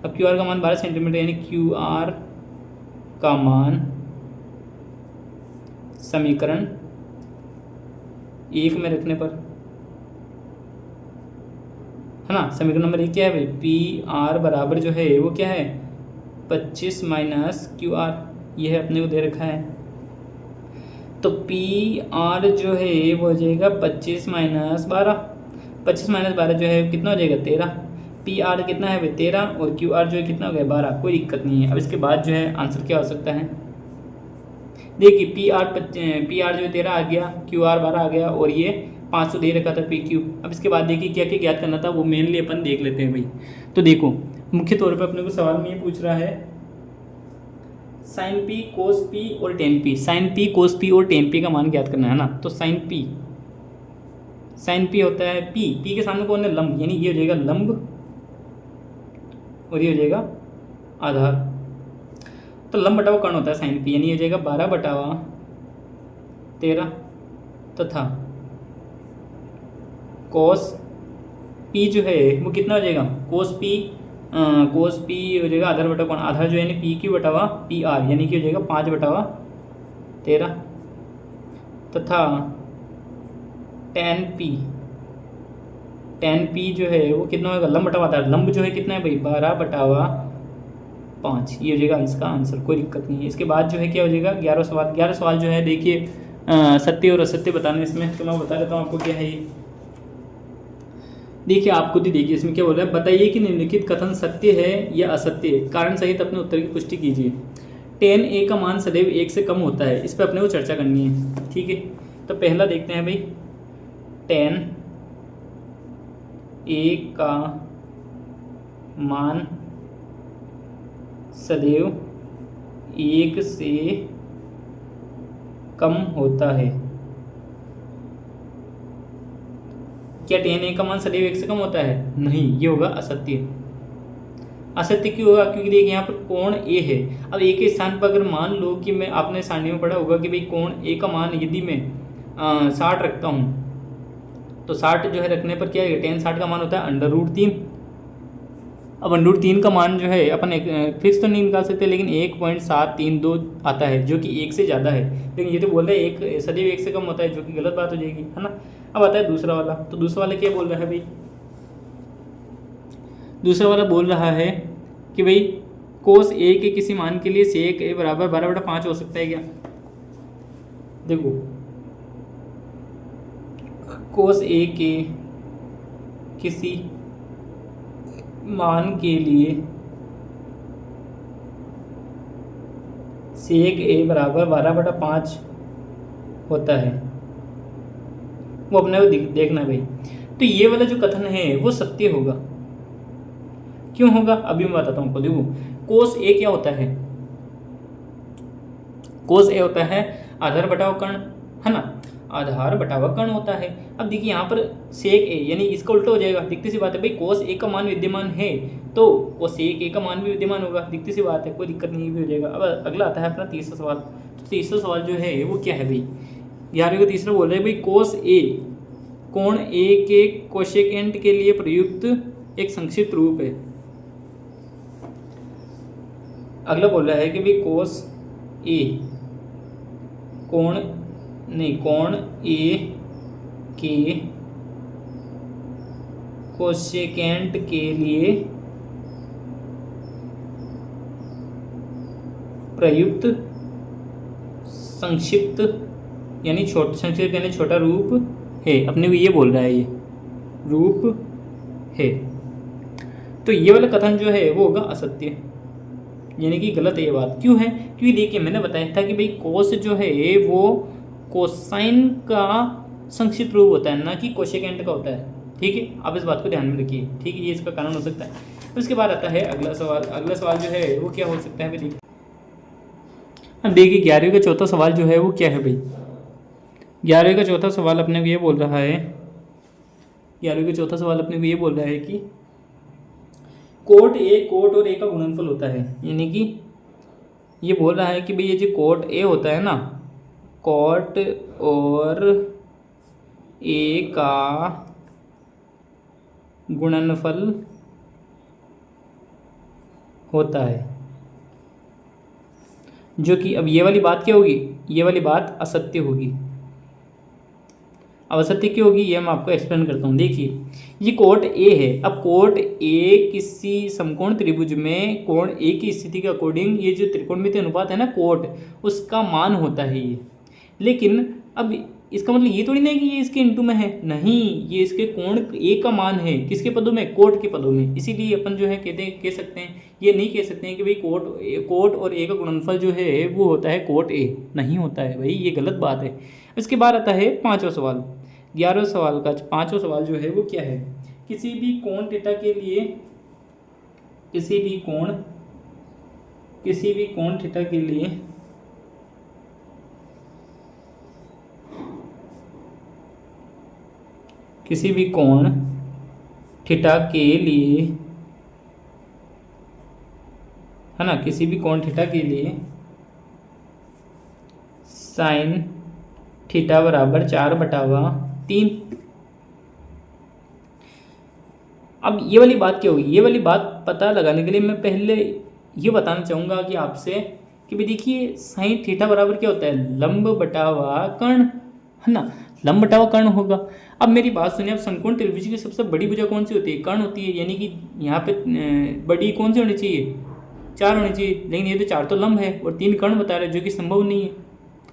[SPEAKER 1] अब क्यू आर का मान 12 सेंटीमीटर, यानी क्यू आर का मान समीकरण 1 में रखने पर, है ना, समीकरण नंबर 1 क्या है भाई, पी आर बराबर जो है वो क्या है 25 माइनस क्यू आर, ये है अपने को दे रखा है, तो पी आर जो है वो हो जाएगा 25 माइनस 12, 25 माइनस 12 जो है कितना हो जाएगा 13, पी आर कितना है भाई 13, और क्यू आर जो है कितना हो गया 12, कोई दिक्कत नहीं है। अब इसके बाद जो है आंसर क्या हो सकता है, देखिए पी आर जो है 13 आ गया, क्यू आर 12 आ गया, और ये 500 दे रखा था पी क्यू। अब इसके बाद देखिए क्या क्या ज्ञात करना था, वो मेनली अपन देख लेते हैं भाई। तो देखो मुख्य तौर पर अपने को सवाल में ये पूछ रहा है साइन पी कोस पी और ten P, sign P cos P और टेन पी का मान ज्ञात करना है ना, तो साइन पी होता है पी के सामने कौन है लंब, यानी ये हो जाएगा लंब और ये हो जाएगा आधार, तो लंब बटावा कर्ण होता है साइन पी, यानी हो जाएगा 12 बटावा 13, तथा कोस पी जो है वो कितना हो जाएगा कोस पी हो जाएगा आधार बटा कौन, आधार जो है यानी पी क्यू बटावा पी आर, यानी कि हो जाएगा 5 बटावा 13, तथा टेन पी जो है वो कितना होगा लंब बटावा आधार, लंब जो है कितना है भाई 12 बटावा 5, ये हो जाएगा इसका आंसर, कोई दिक्कत नहीं है। इसके बाद जो है क्या हो जाएगा 11 सवाल जो है देखिए सत्य और असत्य बताने इसमें, तो मैं बता देता हूँ आपको क्या है ये। देखिए आप खुद ही देखिए इसमें क्या बोल रहा है, बताइए कि निम्नलिखित कथन सत्य है या असत्य है, कारण सहित अपने उत्तर की पुष्टि कीजिए। टेन ए का मान सदैव 1 से कम होता है, इस पर अपने को चर्चा करनी है, ठीक है। तो पहला देखते हैं भाई, टेन ए का मान सदैव 1 से कम होता है, क्या टेन ए का मान सदैव 1 से कम होता है, नहीं, ये होगा असत्य। असत्य क्यों होगा, क्योंकि देखिए यहाँ पर कोण ए है, अब ए के स्थान पर अगर मान लो कि मैं आपने सारणी में पढ़ा होगा कि भाई कोण ए का मान यदि मैं 60 रखता हूँ, तो 60 जो है रखने पर क्या है, tan 60 का मान होता है √3। अब √3 का मान जो है अपन एक फिक्स तो नहीं निकाल सकते, लेकिन 1.732 आता है जो कि 1 से ज़्यादा है, लेकिन ये तो बोल रहे हैं एक सदैव 1 से कम होता है, जो कि गलत बात हो जाएगी, है ना। अब आता है दूसरा वाला, तो दूसरा वाला क्या बोल रहा है भाई, दूसरा वाला बोल रहा है कि भाई cos a के किसी मान के लिए sec a बराबर 12/5 हो सकता है क्या। देखो cos a के किसी मान के लिए sec a बराबर 12/5 होता है, वो अपने को देखना भाई। तो ये वाला जो कथन है वो सत्य होगा। क्यों होगा, अभी मैं बताता हूँ आपको। देखो cos a क्या होता है, cos a होता है आधार बटाव कर्ण, है ना, आधार बटावा कर्ण होता है। अब देखिए यहाँ पर sec a यानी इसका उल्टा हो जाएगा, दिखती सी बात है भाई, cos a का मान विद्यमान है तो वो sec a का मान भी विद्यमान होगा, दिखती सी बात है, कोई दिक्कत नहीं भी हो जाएगा। अब अगला आता है अपना तीसरा सवाल। तो तीसरा सवाल जो है वो क्या है भाई, 11वीं का तीसरा बोल रहे हैं भाई cos a कोण a के कोशेकेंट के लिए प्रयुक्त एक संक्षिप्त रूप है। अगला बोल रहा है कि भाई cos a कोण a के कोशेकेंट के लिए प्रयुक्त संक्षिप्त यानी संक्षिप्त यानी छोटा रूप है, अपने को ये बोल रहा है, ये रूप है। तो ये वाला कथन जो है वो होगा असत्य, यानी कि गलत है ये बात। क्यों है, क्योंकि देखिए मैंने बताया था कि भाई कोस जो है वो कोसाइन का संक्षिप्त रूप होता है, ना कि कोशेकेंट का होता है। ठीक है, आप इस बात को ध्यान में रखिए। ठीक है, ये इसका कारण हो सकता है। उसके बाद आता है अगला सवाल। अगला सवाल जो है वो क्या हो सकता है भाई, देखिए अब देखिए 11वीं का चौथा सवाल जो है वो क्या है भाई। 11वीं का चौथा सवाल अपने को ये बोल रहा है, 11वीं का चौथा सवाल अपने को ये बोल रहा है कि कोट और ए का गुणनफल होता है, यानी कि ये बोल रहा है कि भाई ये जो कोट ए होता है ना, कोट और ए का गुणनफल होता है, जो कि अब ये वाली बात क्या होगी, ये वाली बात असत्य होगी। अब असत्य क्यों होगी ये मैं आपको एक्सप्लेन करता हूँ। देखिए ये कोट ए है, अब कोट ए किसी समकोण त्रिभुज में कोण ए की स्थिति के अकॉर्डिंग ये जो त्रिकोणमितीय अनुपात है ना कोट, उसका मान होता है ये। लेकिन अब इसका मतलब ये थोड़ी नहीं कि ये इसके इंटू में है, नहीं, ये इसके कोण ए का मान है, किसके पदों में, कोट के पदों में। इसीलिए अपन जो है कह सकते हैं, ये नहीं कह सकते हैं कि भाई कोट और ए का गुणनफल जो है वो होता है कोट ए, नहीं होता है भाई, ये गलत बात है। इसके बाद आता है पाँचवा सवाल। 11वें सवाल का पाँचवा सवाल जो है वो क्या है, किसी भी कोण थीटा के लिए किसी भी कोण थीटा के लिए किसी भी कोण थीटा के लिए, है ना, किसी भी कोण थीटा के लिए साइन थीटा बराबर 4/3। अब ये वाली बात क्या होगी, ये वाली बात पता लगाने के लिए मैं पहले ये बताना चाहूँगा कि आपसे कि भाई देखिए साइन थीटा बराबर क्या होता है, लंब बटावा कर्ण, है ना, लंब बटावा कर्ण होगा। अब मेरी बात सुनिए, अब समकोण त्रिभुज की सबसे बड़ी भुजा कौन सी होती है, कर्ण होती है, यानी कि यहाँ पे बड़ी कौन सी होनी चाहिए, 4 होनी चाहिए, लेकिन ये तो 4 तो लंब है और 3 कर्ण बता रहे हैं, जो कि संभव नहीं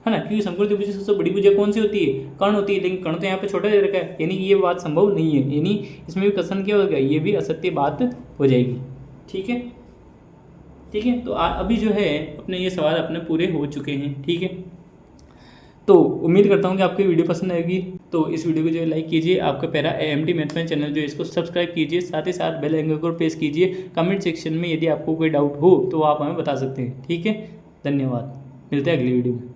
[SPEAKER 1] है ना, क्योंकि समकोण त्रिभुज की सबसे बड़ी भुजा कौन सी होती है, कर्ण होती है, लेकिन कर्ण तो यहाँ पे छोटा दे रखा है, यानी कि ये बात संभव नहीं है, यानी इसमें भी कथन क्या होगा, ये भी असत्य बात हो जाएगी। ठीक है, ठीक है, तो अभी जो है अपने ये सवाल अपने पूरे हो चुके हैं। ठीक है, तो उम्मीद करता हूँ कि आपको वीडियो पसंद आएगी। तो इस वीडियो को जो है लाइक कीजिए, आपका प्यारा AMT मैथमेटिक्स चैनल जो है इसको सब्सक्राइब कीजिए, साथ ही साथ बेल आइकन को प्रेस कीजिए। कमेंट सेक्शन में यदि आपको कोई डाउट हो तो आप हमें बता सकते हैं। ठीक है, धन्यवाद, मिलते हैं अगली वीडियो में।